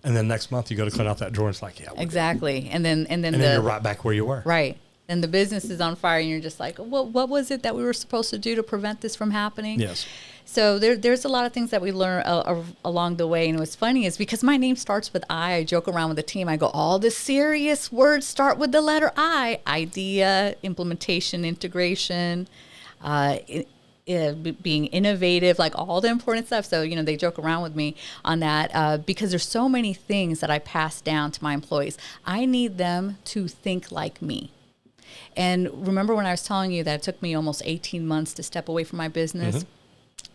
Speaker 1: And then next month, you go to clean out that drawer, and it's like, yeah.
Speaker 2: Exactly. And then
Speaker 1: you're right back where you were.
Speaker 2: Right. then the business is on fire, and you're just like, well, what was it that we were supposed to do to prevent this from happening?
Speaker 1: Yes.
Speaker 2: So there's a lot of things that we learn along the way. And what's funny is because my name starts with I joke around with the team. I go, all the serious words start with the letter I. Idea, implementation, integration, being innovative, like all the important stuff. So, they joke around with me on that because there's so many things that I pass down to my employees. I need them to think like me. And remember when I was telling you that it took me almost 18 months to step away from my business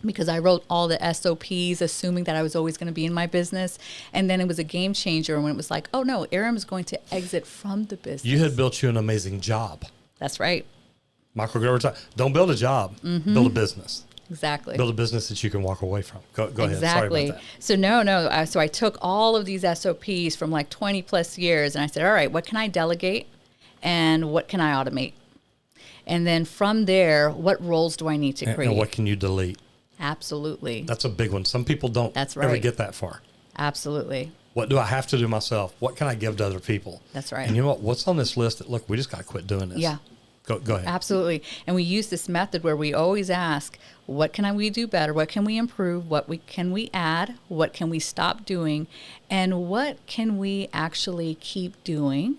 Speaker 2: because I wrote all the SOPs assuming that I was always going to be in my business. And then it was a game changer when it was like, oh no, Irum is going to exit from the business.
Speaker 1: You had built you an amazing job.
Speaker 2: That's right.
Speaker 1: Don't build a job, build a business.
Speaker 2: Exactly.
Speaker 1: Build a business that you can walk away from. Go ahead.
Speaker 2: Exactly.
Speaker 1: Sorry about that.
Speaker 2: So so I took all of these SOPs from like 20 plus years and I said, all right, what can I delegate and what can I automate? And then from there, what roles do I need to create?
Speaker 1: And what can you delete?
Speaker 2: Absolutely.
Speaker 1: That's a big one. Some people don't ever get that far.
Speaker 2: Absolutely.
Speaker 1: What do I have to do myself? What can I give to other people?
Speaker 2: That's right.
Speaker 1: And you know what? What's on this list that, look, we just got to quit doing this.
Speaker 2: Yeah.
Speaker 1: Go ahead.
Speaker 2: Absolutely. And we use this method where we always ask, what can we do better? What can we improve? What can we add? What can we stop doing? And what can we actually keep doing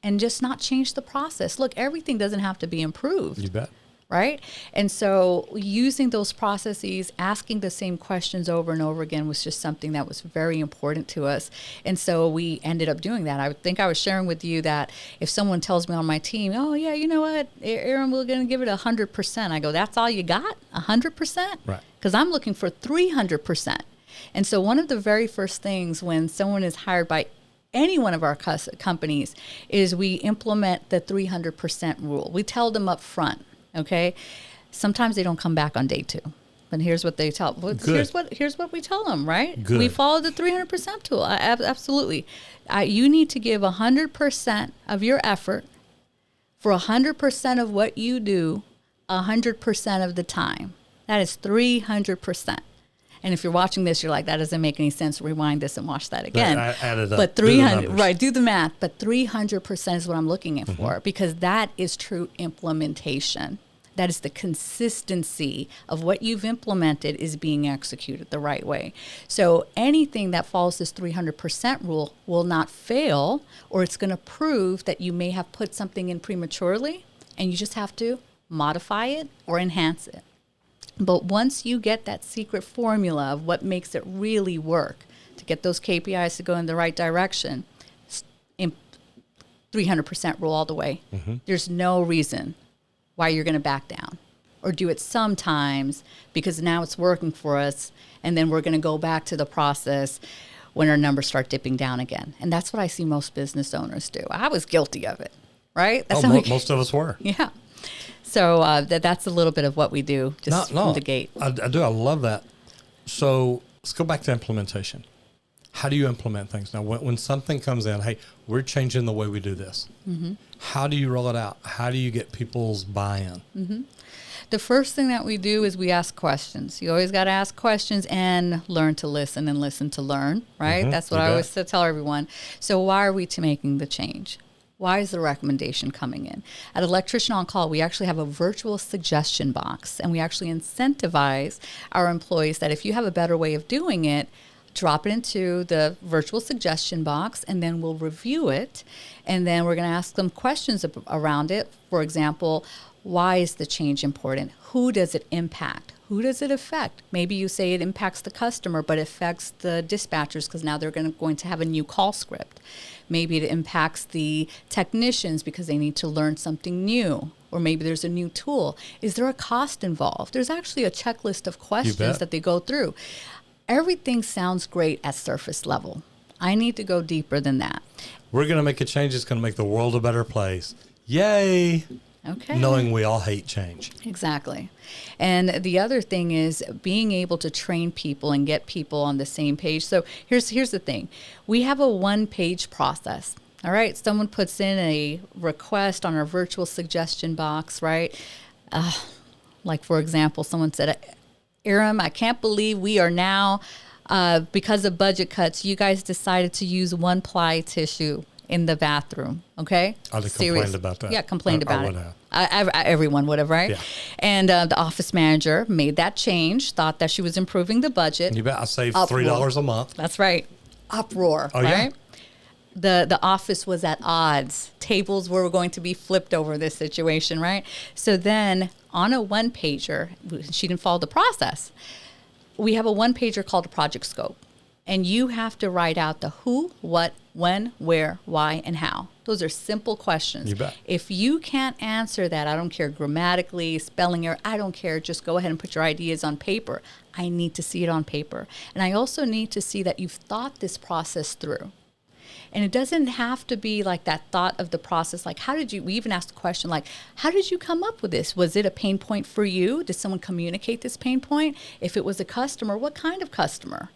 Speaker 2: and just not change the process? Look, everything doesn't have to be improved.
Speaker 1: You bet.
Speaker 2: Right? And so using those processes, asking the same questions over and over again was just something that was very important to us. And so we ended up doing that. I think I was sharing with you that if someone tells me on my team, oh yeah, you know what, Irum, we're going to give it 100%. I go, that's all you got? 100%?
Speaker 1: Right.
Speaker 2: Because I'm looking for 300%. And so one of the very first things when someone is hired by any one of our companies is we implement the 300% rule. We tell them up front. Okay, sometimes they don't come back on day 2, but here's what they tell. Here's what we tell them. Right?
Speaker 1: Good.
Speaker 2: We follow the 300% tool. Absolutely. You need to give 100% of your effort for 100% of what you do, 100% of the time. That is 300%. And if you're watching this, you're like, that doesn't make any sense. Rewind this and watch that again.
Speaker 1: I added up.
Speaker 2: But 300, right? Do the math. But 300% is what I'm looking for because that is true implementation. That is the consistency of what you've implemented is being executed the right way. So anything that follows this 300% rule will not fail, or it's going to prove that you may have put something in prematurely, and you just have to modify it or enhance it. But once you get that secret formula of what makes it really work to get those KPIs to go in the right direction, 300% rule all the way. There's no reason why you're going to back down or do it sometimes because now it's working for us, and then we're going to go back to the process when our numbers start dipping down again. And that's what I see most business owners do. I was guilty of it, right? That's
Speaker 1: most of us were.
Speaker 2: Yeah. So that's a little bit of what we do just from the gate.
Speaker 1: I do. I love that. So let's go back to implementation. How do you implement things? Now, when something comes in, hey, we're changing the way we do this. How do you roll it out? How do you get people's buy-in?
Speaker 2: The first thing that we do is we ask questions. You always got to ask questions and learn to listen and listen to learn, right? That's what I always tell everyone. So why are we making the change? Why is the recommendation coming in? At Electrician On Call, we actually have a virtual suggestion box, and we actually incentivize our employees that if you have a better way of doing it, drop it into the virtual suggestion box, and then we'll review it. And then we're going to ask them questions around it. For example, why is the change important? Who does it impact? Who does it affect? Maybe you say it impacts the customer, but it affects the dispatchers because now they're going to have a new call script. Maybe it impacts the technicians because they need to learn something new. Or maybe there's a new tool. Is there a cost involved? There's actually a checklist of questions that they go through. Everything sounds great at surface level. I need to go deeper than that.
Speaker 1: We're going to make a change that's going to make the world a better place. Yay!
Speaker 2: Okay.
Speaker 1: Knowing we all hate change.
Speaker 2: Exactly. And the other thing is being able to train people and get people on the same page. So here's the thing. We have a one-page process. All right. Someone puts in a request on our virtual suggestion box, right? Like, for example, someone said, Irum, I can't believe we are now, because of budget cuts, you guys decided to use one-ply tissue in the bathroom. Okay.
Speaker 1: I'd have complained about that.
Speaker 2: Yeah, complained about
Speaker 1: I
Speaker 2: it.
Speaker 1: would have.
Speaker 2: Everyone would have, right?
Speaker 1: Yeah.
Speaker 2: And the office manager made that change, thought that she was improving the budget.
Speaker 1: You bet. I saved $3 a month.
Speaker 2: That's right. Uproar.
Speaker 1: Oh,
Speaker 2: right? Yeah. The office was at odds. Tables were going to be flipped over this situation, right? So then on a one-pager, she didn't follow the process. We have a one-pager called a project scope. And you have to write out the who, what, when, where, why, and how. Those are simple questions.
Speaker 1: You bet.
Speaker 2: If you can't answer that, I don't care grammatically, spelling error, I don't care. Just go ahead and put your ideas on paper. I need to see it on paper. And I also need to see that you've thought this process through. And it doesn't have to be like that thought of the process. Like, we even asked the question, like, how did you come up with this? Was it a pain point for you? Did someone communicate this pain point? If it was a customer, what kind of customer?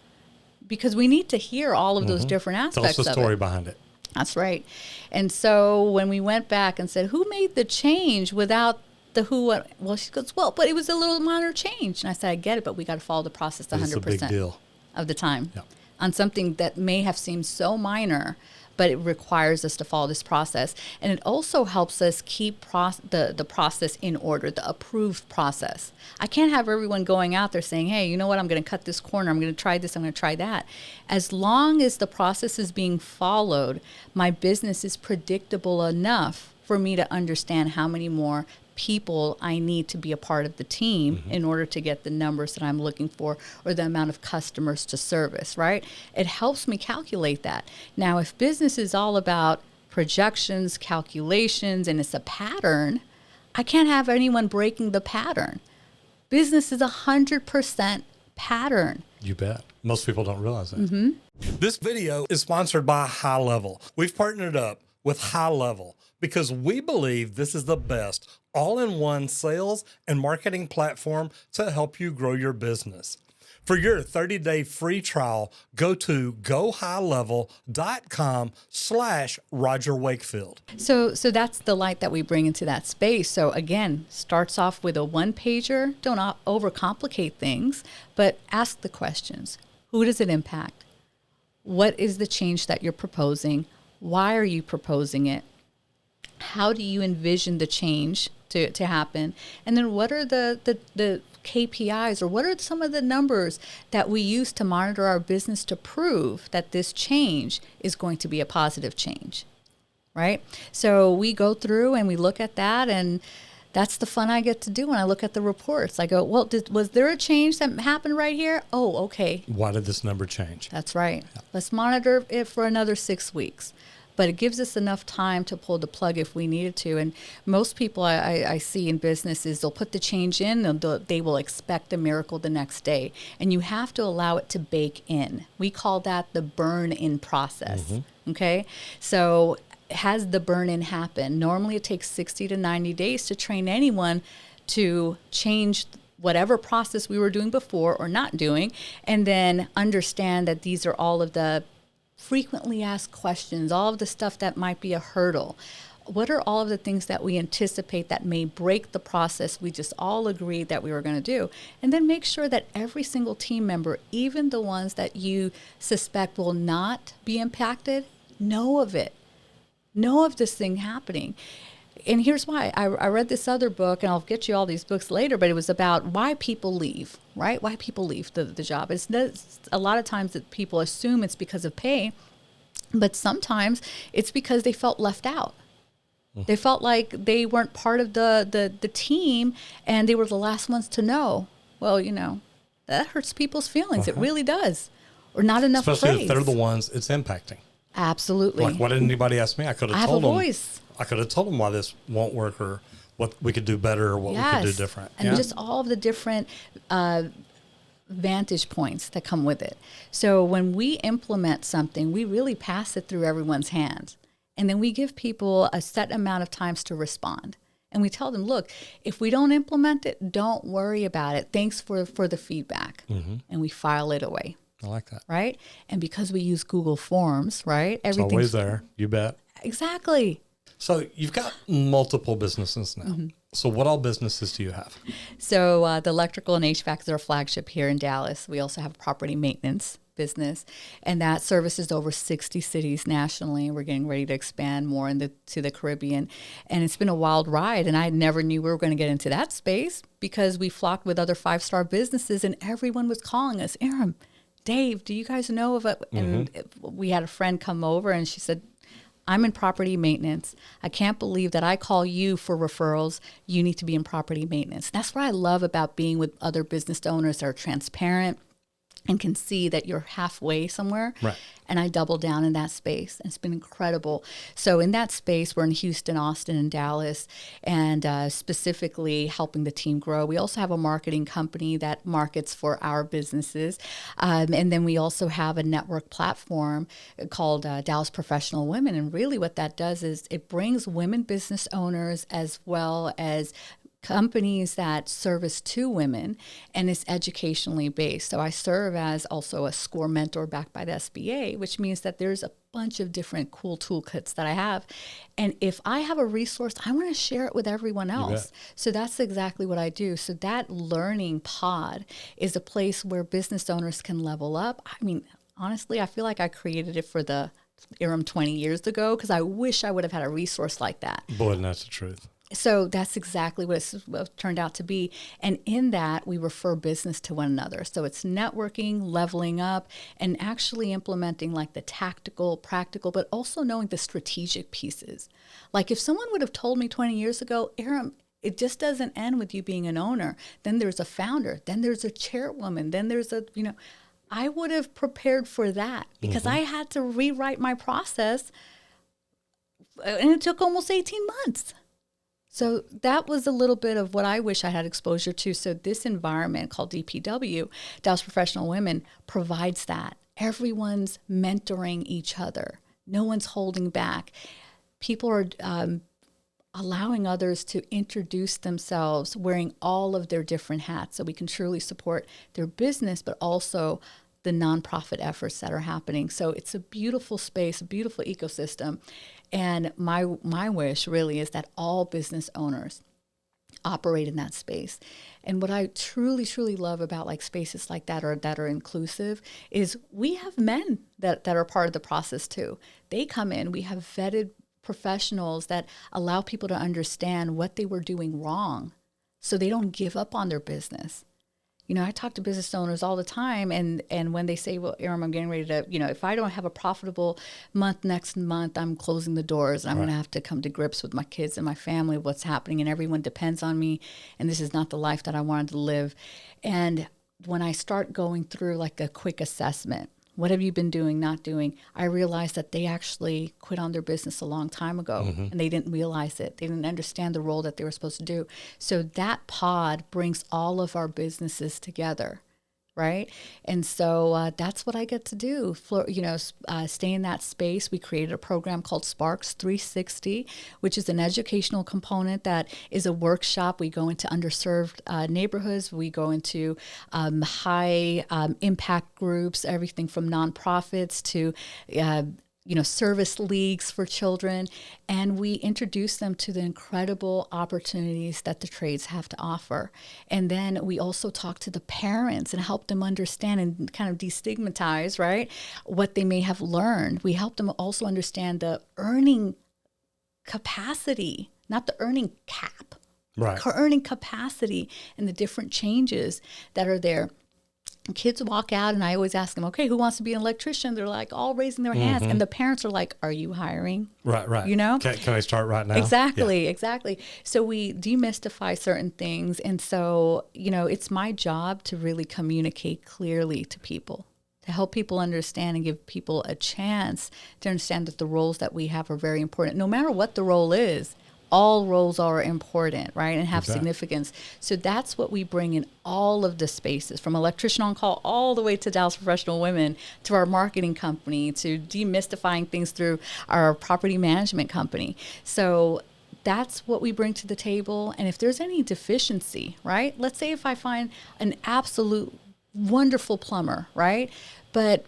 Speaker 2: Because we need to hear all of those different aspects of it.
Speaker 1: Tell us the story behind it.
Speaker 2: That's right. And so when we went back and said, who made the change without the who, what? Well, she goes, well, but it was a little minor change. And I said, I get it, but we got to follow the process 100%
Speaker 1: It's a big deal.
Speaker 2: of the time.
Speaker 1: Yeah.
Speaker 2: On something that may have seemed so minor, but it requires us to follow this process. And it also helps us keep the process in order, the approved process. I can't have everyone going out there saying, hey, you know what, I'm going to cut this corner, I'm going to try this, I'm going to try that. As long as the process is being followed, my business is predictable enough for me to understand how many more people I need to be a part of the team in order to get the numbers that I'm looking for or the amount of customers to service, right? It helps me calculate that. Now, if business is all about projections, calculations, and it's a pattern, I can't have anyone breaking the pattern. Business is 100% pattern.
Speaker 1: You bet. Most people don't realize that. This video is sponsored by High Level. We've partnered up with High Level because we believe this is the best all-in-one sales and marketing platform to help you grow your business. For your 30-day free trial, go to gohighlevel.com/Roger Wakefield.
Speaker 2: So that's the light that we bring into that space. So again, starts off with a one-pager. Don't overcomplicate things, but ask the questions. Who does it impact? What is the change that you're proposing? Why are you proposing it? How do you envision the change to happen? And then what are the KPIs, or what are some of the numbers that we use to monitor our business to prove that this change is going to be a positive change, right? So we go through and we look at that, and that's the fun I get to do when I look at the reports. I go, well, was there a change that happened right here? Oh, okay.
Speaker 1: Why did this number change?
Speaker 2: That's right. Yeah. Let's monitor it for another 6 weeks. But it gives us enough time to pull the plug if we needed to. And most people I see in businesses, they'll put the change in, and they will expect a miracle the next day. And you have to allow it to bake in. We call that the burn-in process, okay? So has the burn-in happen? Normally it takes 60 to 90 days to train anyone to change whatever process we were doing before or not doing, and then understand that these are all of the frequently asked questions, all of the stuff that might be a hurdle. What are all of the things that we anticipate that may break the process we just all agreed that we were going to do? And then make sure that every single team member, even the ones that you suspect will not be impacted, know of it. Know of this thing happening. And here's why. I read this other book, and I'll get you all these books later, but it was about why people leave, right? Why people leave the job. It's a lot of times that people assume it's because of pay, but sometimes it's because they felt left out. They felt like they weren't part of the team, and they were the last ones to know. Well, that hurts people's feelings. It really does. Or not enough
Speaker 1: Especially
Speaker 2: praise.
Speaker 1: if they're the ones it's impacting.
Speaker 2: Absolutely.
Speaker 1: Like, why didn't anybody ask me? I could have told them.
Speaker 2: Voice.
Speaker 1: I could have told them why this won't work, or what we could do better, or what we could do different.
Speaker 2: And just all of the different vantage points that come with it. So when we implement something, we really pass it through everyone's hands. And then we give people a set amount of times to respond. And we tell them, look, if we don't implement it, don't worry about it. Thanks for the feedback. And we file it away.
Speaker 1: I like that.
Speaker 2: Right? And because we use Google Forms, right?
Speaker 1: Everything's always there. You bet.
Speaker 2: Exactly.
Speaker 1: So you've got multiple businesses now. So what all businesses do you have?
Speaker 2: So the electrical and HVAC is our flagship here in Dallas. We also have property maintenance business, and that services over 60 cities nationally. We're getting ready to expand more to the Caribbean, and it's been a wild ride, and I never knew we were going to get into that space because we flocked with other 5-star businesses, and everyone was calling us, Irum, Dave, do you guys know of it? And we had a friend come over, and she said, I'm in property maintenance. I can't believe that I call you for referrals. You need to be in property maintenance. That's what I love about being with other business owners that are transparent and can see that you're halfway somewhere.
Speaker 1: Right.
Speaker 2: And I double down in that space. And it's been incredible. So in that space, we're in Houston, Austin, and Dallas, and specifically helping the team grow. We also have a marketing company that markets for our businesses. And then we also have a network platform called Dallas Professional Women. And really what that does is it brings women business owners as well as companies that service to women, and it's educationally based. So I serve as also a SCORE mentor backed by the SBA, which means that there's a bunch of different cool toolkits that I have. And if I have a resource, I want to share it with everyone else. So that's exactly what I do. So that learning pod is a place where business owners can level up. I mean, honestly, I feel like I created it for the Irum 20 years ago because I wish I would have had a resource like that.
Speaker 1: Boy, and that's the truth.
Speaker 2: So that's exactly what it's turned out to be. And in that, we refer business to one another. So it's networking, leveling up, and actually implementing like the tactical, practical, but also knowing the strategic pieces. Like if someone would have told me 20 years ago, Irum, it just doesn't end with you being an owner. Then there's a founder. Then there's a chairwoman. Then there's a, I would have prepared for that because I had to rewrite my process. And it took almost 18 months. So that was a little bit of what I wish I had exposure to. So this environment called DPW, Dallas Professional Women, provides that. Everyone's mentoring each other. No one's holding back. People are allowing others to introduce themselves wearing all of their different hats so we can truly support their business, but also the nonprofit efforts that are happening. So it's a beautiful space, a beautiful ecosystem. And my wish really is that all business owners operate in that space. And what I truly, truly love about like spaces like that or that are inclusive is we have men that are part of the process too. They come in, we have vetted professionals that allow people to understand what they were doing wrong so they don't give up on their business. I talk to business owners all the time, and when they say, well, Irum, I'm getting ready to, if I don't have a profitable month next month, I'm closing the doors, and I'm going to have to come to grips with my kids and my family, what's happening, and everyone depends on me, and this is not the life that I wanted to live. And when I start going through like a quick assessment, what have you been doing, not doing? I realized that they actually quit on their business a long time ago, and they didn't realize it. They didn't understand the role that they were supposed to do. So that pod brings all of our businesses together, right? And so that's what I get to do. Stay in that space. We created a program called Sparks 360, which is an educational component that is a workshop. We go into underserved neighborhoods. We go into high impact groups, everything from nonprofits to service leagues for children, and we introduce them to the incredible opportunities that the trades have to offer. And then we also talk to the parents and help them understand and kind of destigmatize, right, what they may have learned. We help them also understand the earning capacity, not the earning cap,
Speaker 1: right?
Speaker 2: Earning capacity and the different changes that are there. Kids walk out and I always ask them, okay, who wants to be an electrician? They're like all raising their hands. And the parents are like, are you hiring?
Speaker 1: Right. Can I start right now?
Speaker 2: Exactly. So we demystify certain things. And so, it's my job to really communicate clearly to people, to help people understand and give people a chance to understand that the roles that we have are very important. No matter what the role is, all roles are important, right, and have significance. So that's what we bring in all of the spaces, from electrician on call all the way to Dallas Professional Women, to our marketing company, to demystifying things through our property management company. So that's what we bring to the table. And if there's any deficiency, right, let's say if I find an absolute wonderful plumber, right, but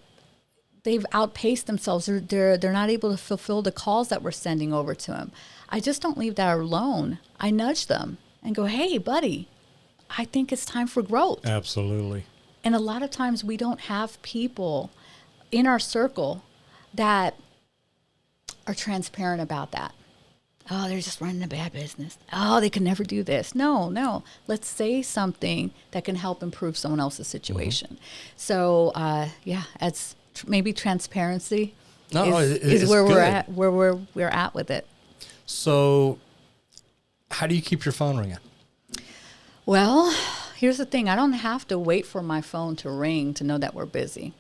Speaker 2: they've outpaced themselves, they're not able to fulfill the calls that we're sending over to them, I just don't leave that alone. I nudge them and go, hey, buddy, I think it's time for growth.
Speaker 1: Absolutely.
Speaker 2: And a lot of times we don't have people in our circle that are transparent about that. Oh, they're just running a bad business. Oh, they can never do this. No. Let's say something that can help improve someone else's situation. So, it's maybe transparency is where we're at with it.
Speaker 1: So, how do you keep your phone ringing?
Speaker 2: Well, here's the thing. I don't have to wait for my phone to ring to know that we're busy.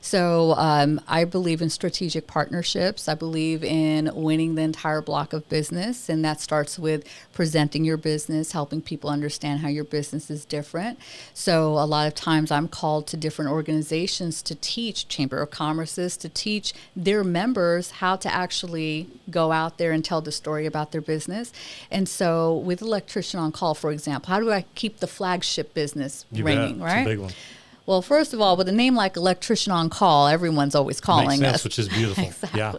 Speaker 2: So I believe in strategic partnerships. I believe in winning the entire block of business. And that starts with presenting your business, helping people understand how your business is different. So a lot of times I'm called to different organizations to teach, Chamber of Commerce's, to teach their members how to actually go out there and tell the story about their business. And so with Electrician on Call, for example, how do I keep the flagship business ringing, right?
Speaker 1: It's a big one.
Speaker 2: Well, first of all, with a name like Electrician on Call, everyone's always calling
Speaker 1: Makes sense,
Speaker 2: us.
Speaker 1: which is beautiful.
Speaker 2: Exactly.
Speaker 1: Yeah.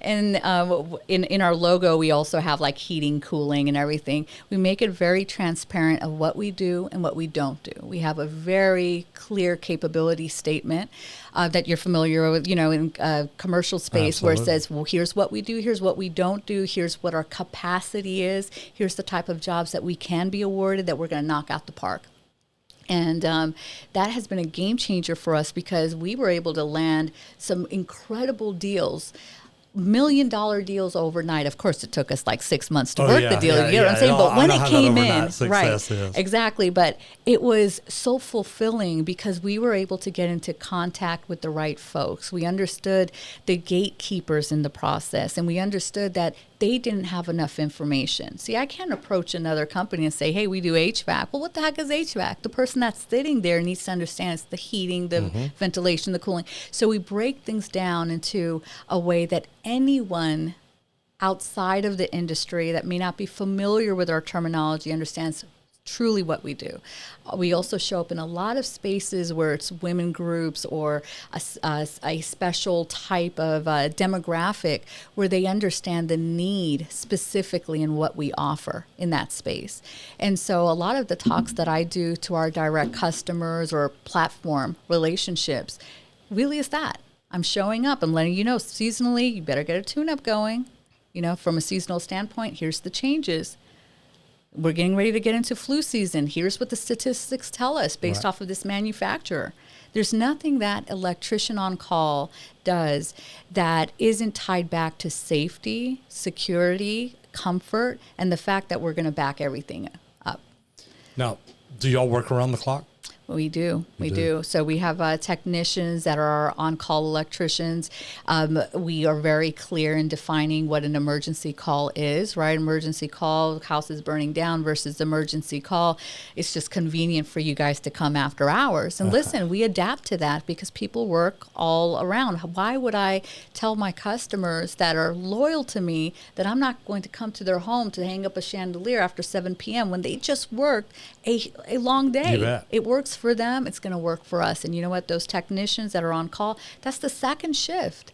Speaker 2: And in our logo, we also have like heating, cooling, and everything. We make it very transparent of what we do and what we don't do. We have a very clear capability statement that you're familiar with, in commercial space.
Speaker 1: Absolutely.
Speaker 2: Where it says, well, here's what we do, here's what we don't do, here's what our capacity is, here's the type of jobs that we can be awarded that we're going to knock out the park. And that has been a game changer for us because we were able to land some incredible deals, $1 million deals overnight. Of course, it took us like 6 months to work the deal. You know what I'm saying? But when it came in, right, exactly. But it was so fulfilling because we were able to get into contact with the right folks. We understood the gatekeepers in the process, and we understood that they didn't have enough information. See, I can't approach another company and say, hey, we do HVAC. Well, what the heck is HVAC? The person that's sitting there needs to understand it's the heating, the ventilation, the cooling. So we break things down into a way that anyone outside of the industry that may not be familiar with our terminology understands truly what we do. We also show up in a lot of spaces where it's women groups or a special type of demographic where they understand the need specifically in what we offer in that space. And so a lot of the talks that I do to our direct customers or platform relationships really is that. I'm showing up. I'm letting you know seasonally, you better get a tune-up going. From a seasonal standpoint, here's the changes. We're getting ready to get into flu season. Here's what the statistics tell us based off of this manufacturer. There's nothing that Electrician on Call does that isn't tied back to safety, security, comfort, and the fact that we're going to back everything up.
Speaker 1: Now, do y'all work around the clock?
Speaker 2: We do. We do. So we have technicians that are on-call electricians. We are very clear in defining what an emergency call is, right? Emergency call, house is burning down versus emergency call. It's just convenient for you guys to come after hours. And listen, we adapt to that because people work all around. Why would I tell my customers that are loyal to me that I'm not going to come to their home to hang up a chandelier after 7 p.m. when they just worked a long day?
Speaker 1: You bet.
Speaker 2: It works for them, it's going to work for us. And you know what? Those technicians that are on call, that's the second shift,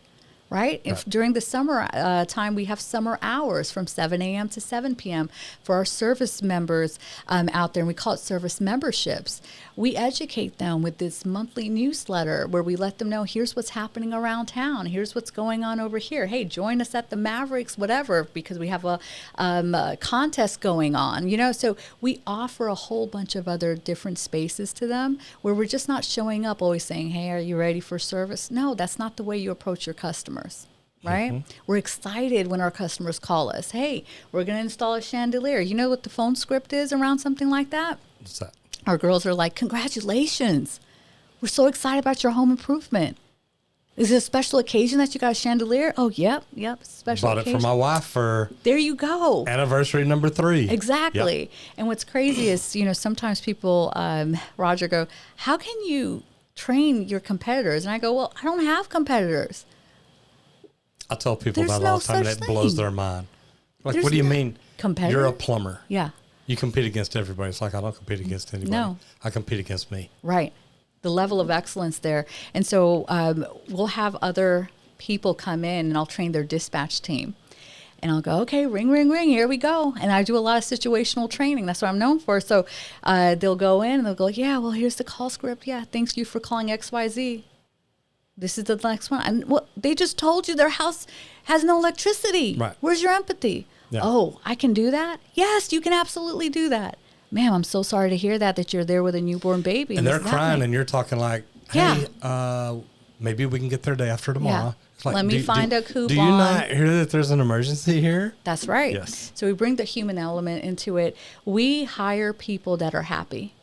Speaker 2: right? If during the summer time, we have summer hours from 7 a.m. to 7 p.m. for our service members out there, and we call it service memberships. We educate them with this monthly newsletter where we let them know, here's what's happening around town. Here's what's going on over here. Hey, join us at the Mavericks, whatever, because we have a contest going on, So we offer a whole bunch of other different spaces to them where we're just not showing up always saying, hey, are you ready for service? No, that's not the way you approach your customers. Right? We're excited when our customers call us. Hey, we're going to install a chandelier. You know what the phone script is around something like that?
Speaker 1: What's that?
Speaker 2: Our girls are like, congratulations. We're so excited about your home improvement. Is it a special occasion that you got a chandelier? Oh, yep. Special
Speaker 1: Bought
Speaker 2: occasion.
Speaker 1: it for my wife for
Speaker 2: there you go.
Speaker 1: Anniversary number 3.
Speaker 2: Exactly.
Speaker 1: Yep.
Speaker 2: And what's crazy is, sometimes people, Roger, go, how can you train your competitors? And I go, well, I don't have competitors.
Speaker 1: I tell people that all the time, and it blows their mind. Like, what do you mean?
Speaker 2: Competitor?
Speaker 1: You're a plumber.
Speaker 2: Yeah.
Speaker 1: You compete against everybody. It's like, I don't compete against anybody.
Speaker 2: No.
Speaker 1: I compete against me.
Speaker 2: Right. The level of excellence there. And so we'll have other people come in and I'll train their dispatch team. And I'll go, okay, ring, ring, ring, here we go. And I do a lot of situational training. That's what I'm known for. So they'll go in and they'll go, yeah, well, here's the call script. Yeah, thanks you for calling XYZ. This is the next one. And well, they just told you their house has no electricity.
Speaker 1: Right.
Speaker 2: Where's your empathy?
Speaker 1: Yeah.
Speaker 2: Oh, I can do that? Yes, you can absolutely do that. Ma'am, I'm so sorry to hear that you're there with a newborn baby.
Speaker 1: And they're crying and you're talking like, hey, maybe we can get there day after tomorrow.
Speaker 2: Yeah.
Speaker 1: It's like,
Speaker 2: Let me find a coupon.
Speaker 1: Do you not hear that there's an emergency here?
Speaker 2: That's right.
Speaker 1: Yes.
Speaker 2: So we bring the human element into it. We hire people that are happy.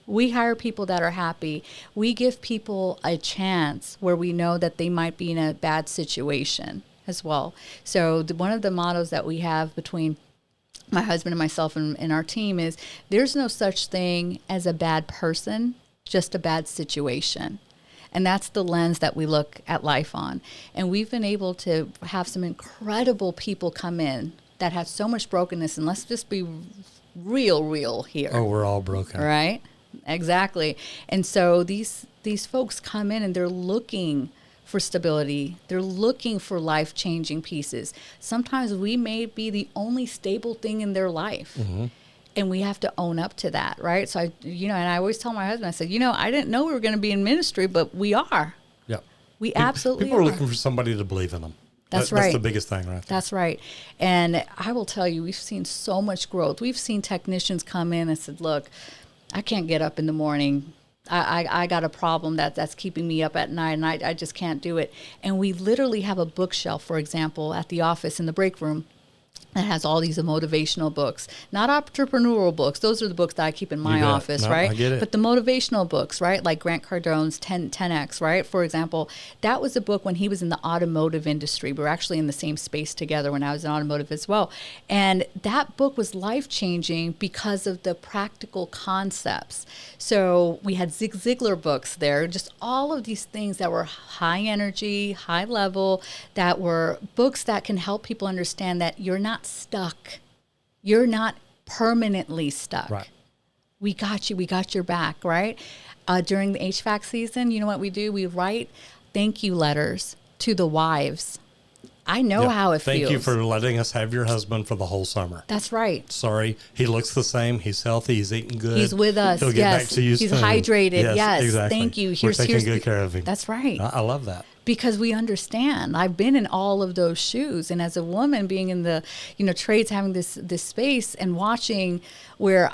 Speaker 2: We hire people that are happy. We give people a chance where we know that they might be in a bad situation as well. So one of the mottos that we have between my husband and myself and our team is there's no such thing as a bad person, just a bad situation. And that's the lens that we look at life on. And we've been able to have some incredible people come in that have so much brokenness. And let's just be real here.
Speaker 1: Oh, we're all broken.
Speaker 2: Right? Exactly. And so these folks come in and they're looking for stability. They're looking for life-changing pieces. Sometimes we may be the only stable thing in their life. Mm-hmm. And we have to own up to that, right? So, and I always tell my husband, I said, I didn't know we were going to be in ministry, but we are.
Speaker 1: Yeah.
Speaker 2: We absolutely
Speaker 1: People are looking for somebody to believe in them.
Speaker 2: That's right.
Speaker 1: That's the biggest thing right there.
Speaker 2: That's right. And I will tell you, we've seen so much growth. We've seen technicians come in and said, look, I can't get up in the morning. I got a problem that's keeping me up at night, and I just can't do it. And we literally have a bookshelf, for example, at the office in the break room that has all these motivational books, not entrepreneurial books. Those are the books that I keep in my office, right?
Speaker 1: I get it.
Speaker 2: But the motivational books, right? Like Grant Cardone's 10X, right? For example, that was a book when he was in the automotive industry. We were actually in the same space together when I was in automotive as well. And that book was life-changing because of the practical concepts. So we had Zig Ziglar books there, just all of these things that were high energy, high level, that were books that can help people understand that you're not stuck. You're not permanently stuck.
Speaker 1: Right.
Speaker 2: We got you. We got your back, right? During the HVAC season, you know what we do? We write thank you letters to the wives. I know how it feels.
Speaker 1: Thank you for letting us have your husband for the whole summer.
Speaker 2: That's right.
Speaker 1: Sorry. He looks the same. He's healthy. He's eating good.
Speaker 2: He's with us.
Speaker 1: He'll get back to you
Speaker 2: He's
Speaker 1: soon.
Speaker 2: hydrated. Yes.
Speaker 1: Exactly.
Speaker 2: Thank you.
Speaker 1: We're taking good care of him.
Speaker 2: That's right.
Speaker 1: I love that.
Speaker 2: Because we understand. I've been in all of those shoes, and as a woman being in the trades, having this space and watching where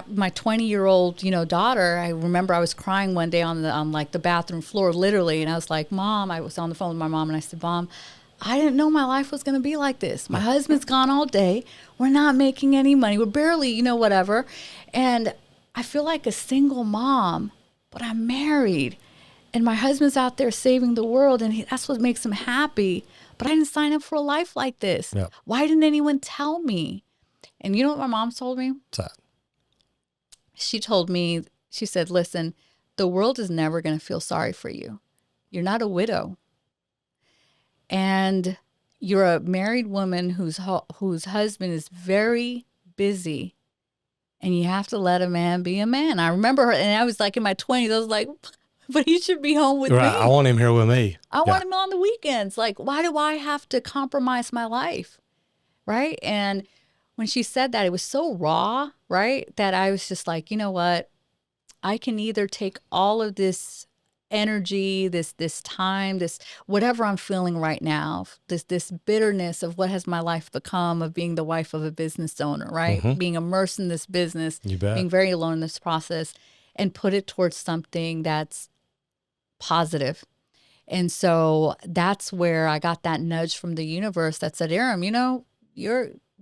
Speaker 2: my 20-year-old daughter, I remember I was crying one day on the bathroom floor literally, and I was like, Mom, I was on the phone with my mom and I said, Mom, I didn't know my life was going to be like this. My husband's gone all day. We're not making any money. We're barely whatever, and I feel like a single mom, but I'm married. And my husband's out there saving the world, and that's what makes him happy. But I didn't sign up for a life like this.
Speaker 1: Yep.
Speaker 2: Why didn't anyone tell me? And you know what my mom told me?
Speaker 1: What's that?
Speaker 2: She told me, she said, listen, the world is never going to feel sorry for you. You're not a widow. And you're a married woman whose husband is very busy. And you have to let a man be a man. I remember her, and I was like in my 20s, I was like, but he should be home with me.
Speaker 1: I want him here with me.
Speaker 2: I want him on the weekends. Like, why do I have to compromise my life? Right? And when she said that, it was so raw, right? That I was just like, you know what? I can either take all of this energy, this time, this whatever I'm feeling right now, this bitterness of what has my life become, of being the wife of a business owner, right?
Speaker 1: Mm-hmm.
Speaker 2: Being immersed in this business, being very alone in this process, and put it towards something that's positive. And so that's where I got that nudge from the universe that said, Irum,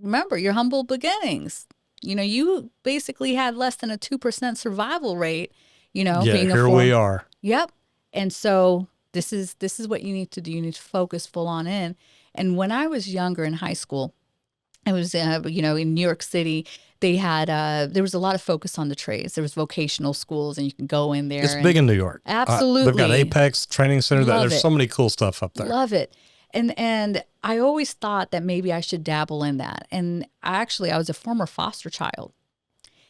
Speaker 2: remember your humble beginnings. You basically had less than a 2% survival rate, being
Speaker 1: here we are.
Speaker 2: Yep. And so this is what you need to do. You need to focus full on in. And when I was younger in high school, I was, in New York City, they had, there was a lot of focus on the trades. There was vocational schools, and you can go in there.
Speaker 1: It's big in New York.
Speaker 2: Absolutely.
Speaker 1: They've got Apex Training Center. There's so many cool stuff up there.
Speaker 2: Love it. And I always thought that maybe I should dabble in that. And I was a former foster child.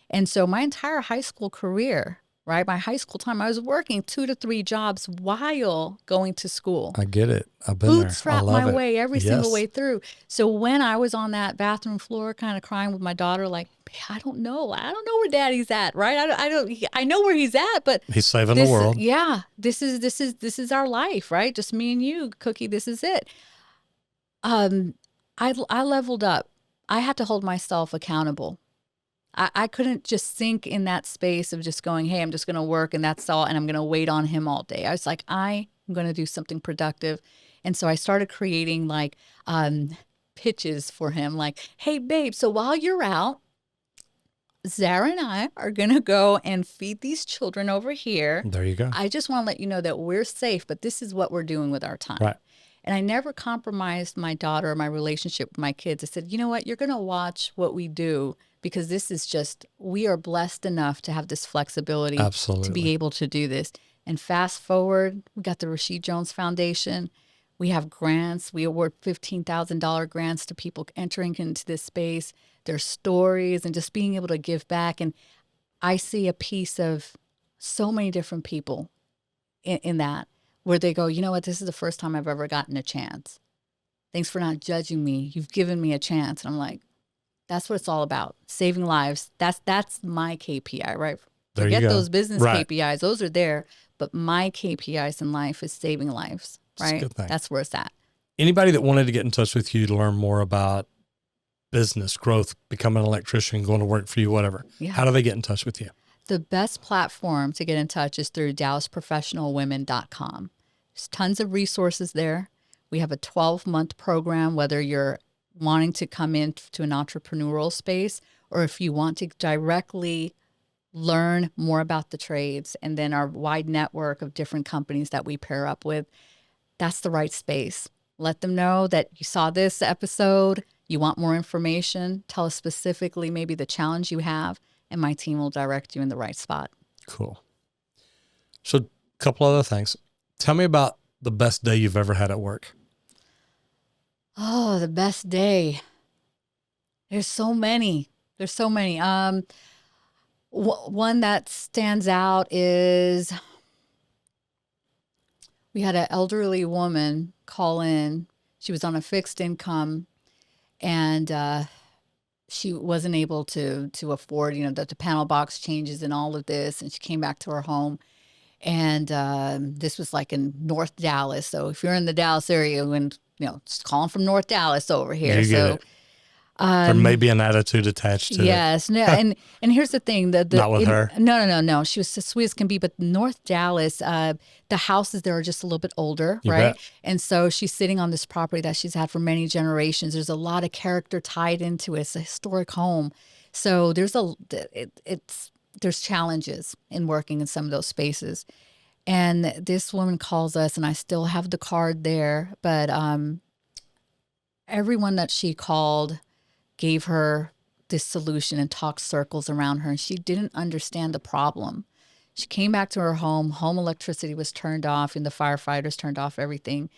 Speaker 2: And so my entire high school career, right? My high school time, I was working 2 to 3 jobs while going to school.
Speaker 1: I get it. I've been there. I
Speaker 2: Bootstrap
Speaker 1: love
Speaker 2: my
Speaker 1: it.
Speaker 2: way every single
Speaker 1: Yes.
Speaker 2: way through. So when I was on that bathroom floor kind of crying with my daughter, like, I don't know where daddy's at, right? I know where he's at, but
Speaker 1: He's saving the world.
Speaker 2: Yeah, this is our life, right? Just me and you, Cookie, this is it. I leveled up. I had to hold myself accountable. I couldn't just sink in that space of just going, hey, I'm just going to work and that's all, and I'm going to wait on him all day. I was like, I'm going to do something productive. And so I started creating like pitches for him, like, hey, babe, so while you're out, Zara and I are going to go and feed these children over here.
Speaker 1: There you go.
Speaker 2: I just want to let you know that we're safe, but this is what we're doing with our time.
Speaker 1: Right.
Speaker 2: And I never compromised my daughter or my relationship with my kids. I said, you know what? You're going to watch what we do, because this is just, we are blessed enough to have this flexibility
Speaker 1: Absolutely.
Speaker 2: to be able to do this. And fast forward, we got the Rasheed Jones Foundation. We have grants. We award $15,000 grants to people entering into this space, their stories, and just being able to give back. And I see a piece of so many different people in that, where they go, you know what, this is the first time I've ever gotten a chance. Thanks for not judging me. You've given me a chance. And I'm like, that's what it's all about. Saving lives. That's my KPI, right?
Speaker 1: There
Speaker 2: Forget
Speaker 1: you go.
Speaker 2: those business
Speaker 1: Right.
Speaker 2: KPIs. Those are there. But my KPIs in life is saving lives,
Speaker 1: That's a
Speaker 2: right?
Speaker 1: good thing.
Speaker 2: That's where it's at.
Speaker 1: Anybody that wanted to get in touch with you to learn more about business growth, becoming an electrician, going to work for you, whatever,
Speaker 2: Yeah.
Speaker 1: how do they get in touch with you?
Speaker 2: The best platform to get in touch is through DallasProfessionalWomen.com. There's tons of resources there. We have a 12-month program, whether you're wanting to come into an entrepreneurial space or if you want to directly learn more about the trades, and then our wide network of different companies that we pair up with. That's the right space. Let them know that you saw this episode, you want more information, tell us specifically maybe the challenge you have, and my team will direct you in the right spot.
Speaker 1: Cool. So a couple other things. Tell me about the best day you've ever had at work.
Speaker 2: Oh, the best day. There's so many. One that stands out is we had an elderly woman call in. She was on a fixed income, and she wasn't able to afford, the panel box changes and all of this. And she came back to her home. And this was like in North Dallas. So if you're in the Dallas area, just calling from North Dallas over here.
Speaker 1: You get it. There may be an attitude attached to it.
Speaker 2: Yes. No, and here's the thing.
Speaker 1: Not with her?
Speaker 2: No. She was as sweet as can be. But North Dallas, the houses there are just a little bit older,
Speaker 1: You
Speaker 2: right?
Speaker 1: bet.
Speaker 2: And so she's sitting on this property that she's had for many generations. There's a lot of character tied into it. It's a historic home. So there's challenges in working in some of those spaces. And this woman calls us, and I still have the card there, but everyone that she called gave her this solution and talked circles around her, and she didn't understand the problem. She came back to her home electricity was turned off, and the firefighters turned off everything.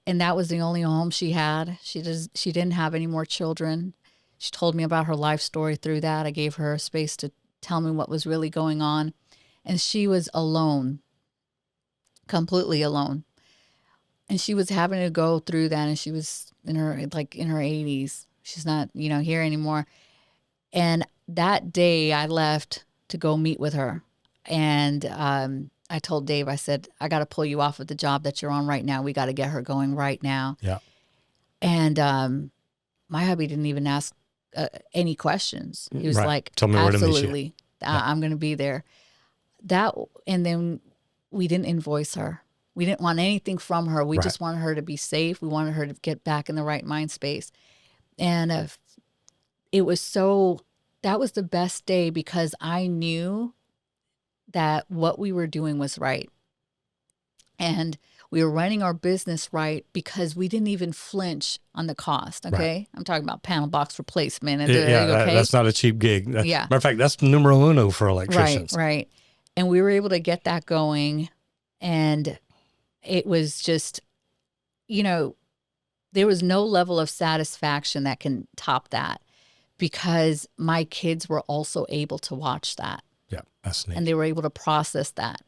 Speaker 2: And that was the only home she had. She didn't have any more children. She told me about her life story through that. I gave her a space to tell me what was really going on. And she was alone, completely alone. And she was having to go through that, and she was in her 80s. She's not, here anymore. And that day I left to go meet with her. And I told Dave, I said, I got to pull you off of the job that you're on right now. We got to get her going right now.
Speaker 1: Yeah.
Speaker 2: And my hubby didn't even ask any questions. He was
Speaker 1: Right.
Speaker 2: like,
Speaker 1: Tell me where to meet you.
Speaker 2: absolutely, I'm going to be there. And then we didn't invoice her. We didn't want anything from her. We
Speaker 1: Right.
Speaker 2: just wanted her to be safe. We wanted her to get back in the right mind space. And that was the best day, because I knew that what we were doing was right. And we were running our business right because we didn't even flinch on the cost. Okay.
Speaker 1: Right.
Speaker 2: I'm talking about panel box replacement. And
Speaker 1: Yeah, that's not a cheap gig.
Speaker 2: Yeah.
Speaker 1: Matter of fact, that's numero uno for electricians.
Speaker 2: Right. And we were able to get that going. And it was just, there was no level of satisfaction that can top that, because my kids were also able to watch that.
Speaker 1: Yeah, that's neat.
Speaker 2: And they were able to process that.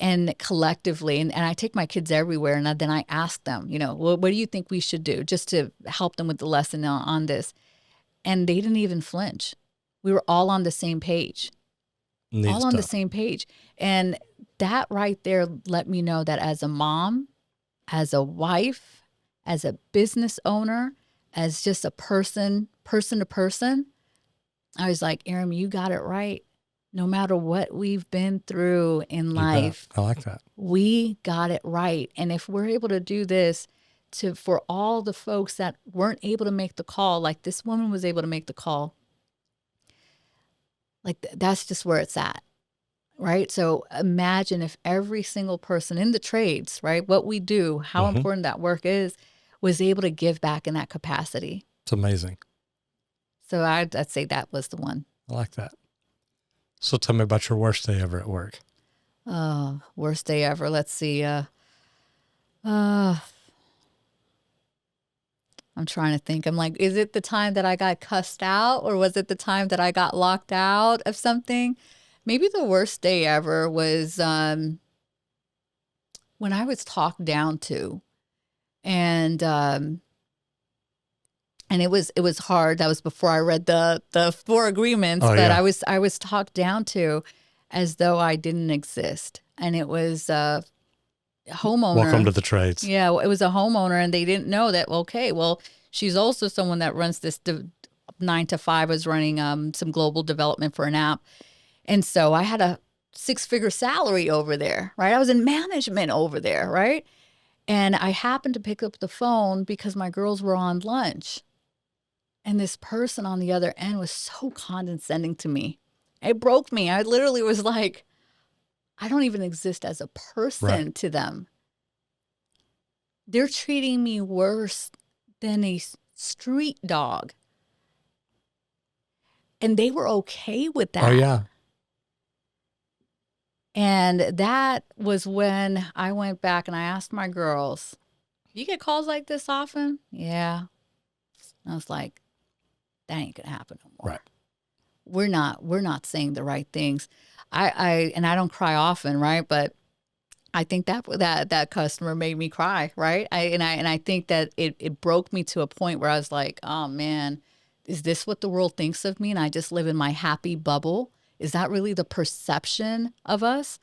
Speaker 2: And collectively, and I take my kids everywhere, and then I ask them, what do you think we should do just to help them with the lesson on this? And they didn't even flinch. We were all on the same page.
Speaker 1: Neat
Speaker 2: all
Speaker 1: stuff.
Speaker 2: on the same page. And that right there let me know that as a mom, as a wife, as a business owner, as just a person to person, I was like, Irum, you got it right. No matter what we've been through in life,
Speaker 1: I like that.
Speaker 2: We got it right. And if we're able to do this for all the folks that weren't able to make the call, like this woman was able to make the call, like that's just where it's at, right? So imagine if every single person in the trades, right, what we do, how important that work is, was able to give back in that capacity.
Speaker 1: It's amazing.
Speaker 2: So I'd say that was the one.
Speaker 1: I like that. So tell me about your worst day ever at work.
Speaker 2: Oh, worst day ever. Let's see. I'm trying to think. I'm like, is it the time that I got cussed out, or was it the time that I got locked out of something? Maybe the worst day ever was when I was talked down to, and it was hard. That was before I read the 4 agreements, but yeah. I was talked down to as though I didn't exist. And it was a homeowner.
Speaker 1: Welcome to the trades.
Speaker 2: Yeah, it was a homeowner, and they didn't know that, okay, well, she's also someone that runs this 9 to 5, was running some global development for an app. And so I had a 6-figure salary over there, right? I was in management over there, right? And I happened to pick up the phone because my girls were on lunch. And this person on the other end was so condescending to me. It broke me. I literally was like, I don't even exist as a person to them. They're treating me worse than a street dog. And they were okay with that.
Speaker 1: Oh, yeah.
Speaker 2: And that was when I went back and I asked my girls, you get calls like this often? Yeah. And I was like, that ain't gonna happen no more.
Speaker 1: Right.
Speaker 2: We're not saying the right things. I don't cry often, right? But I think that customer made me cry, right? I think that it broke me to a point where I was like, oh man, is this what the world thinks of me? And I just live in my happy bubble. Is that really the perception of us?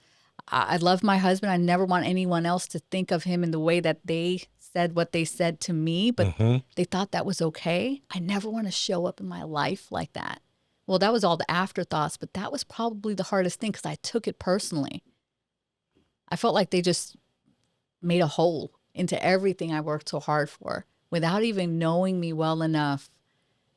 Speaker 2: I love my husband. I never want anyone else to think of him in the way that they said what they said to me, but they thought that was okay. I never want to show up in my life like that. Well, that was all the afterthoughts, but that was probably the hardest thing because I took it personally. I felt like they just made a hole into everything I worked so hard for without even knowing me well enough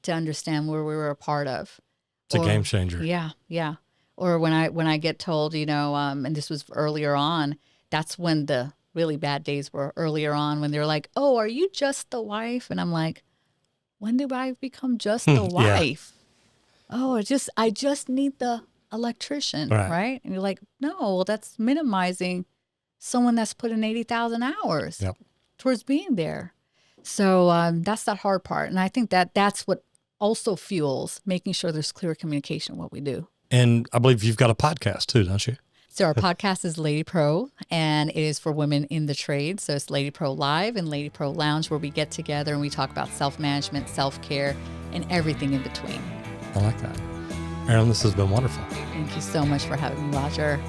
Speaker 2: to understand where we were a part of.
Speaker 1: It's a game changer.
Speaker 2: Yeah, yeah. Or when I get told, and this was earlier on, that's when the really bad days were earlier on, when they're like, oh, are you just the wife? And I'm like, when did I become just the wife? Oh, I just need the electrician, right? And you're like, no, well, that's minimizing someone that's put in 80,000 hours towards being there. So that's that hard part. And I think that's what also fuels making sure there's clear communication what we do.
Speaker 1: And I believe you've got a podcast too, don't you?
Speaker 2: So our podcast is Lady Pro, and it is for women in the trade. So it's Lady Pro Live and Lady Pro Lounge, where we get together and we talk about self-management, self-care, and everything in between.
Speaker 1: I like that. Irum, this has been wonderful.
Speaker 2: Thank you so much for having me, Roger.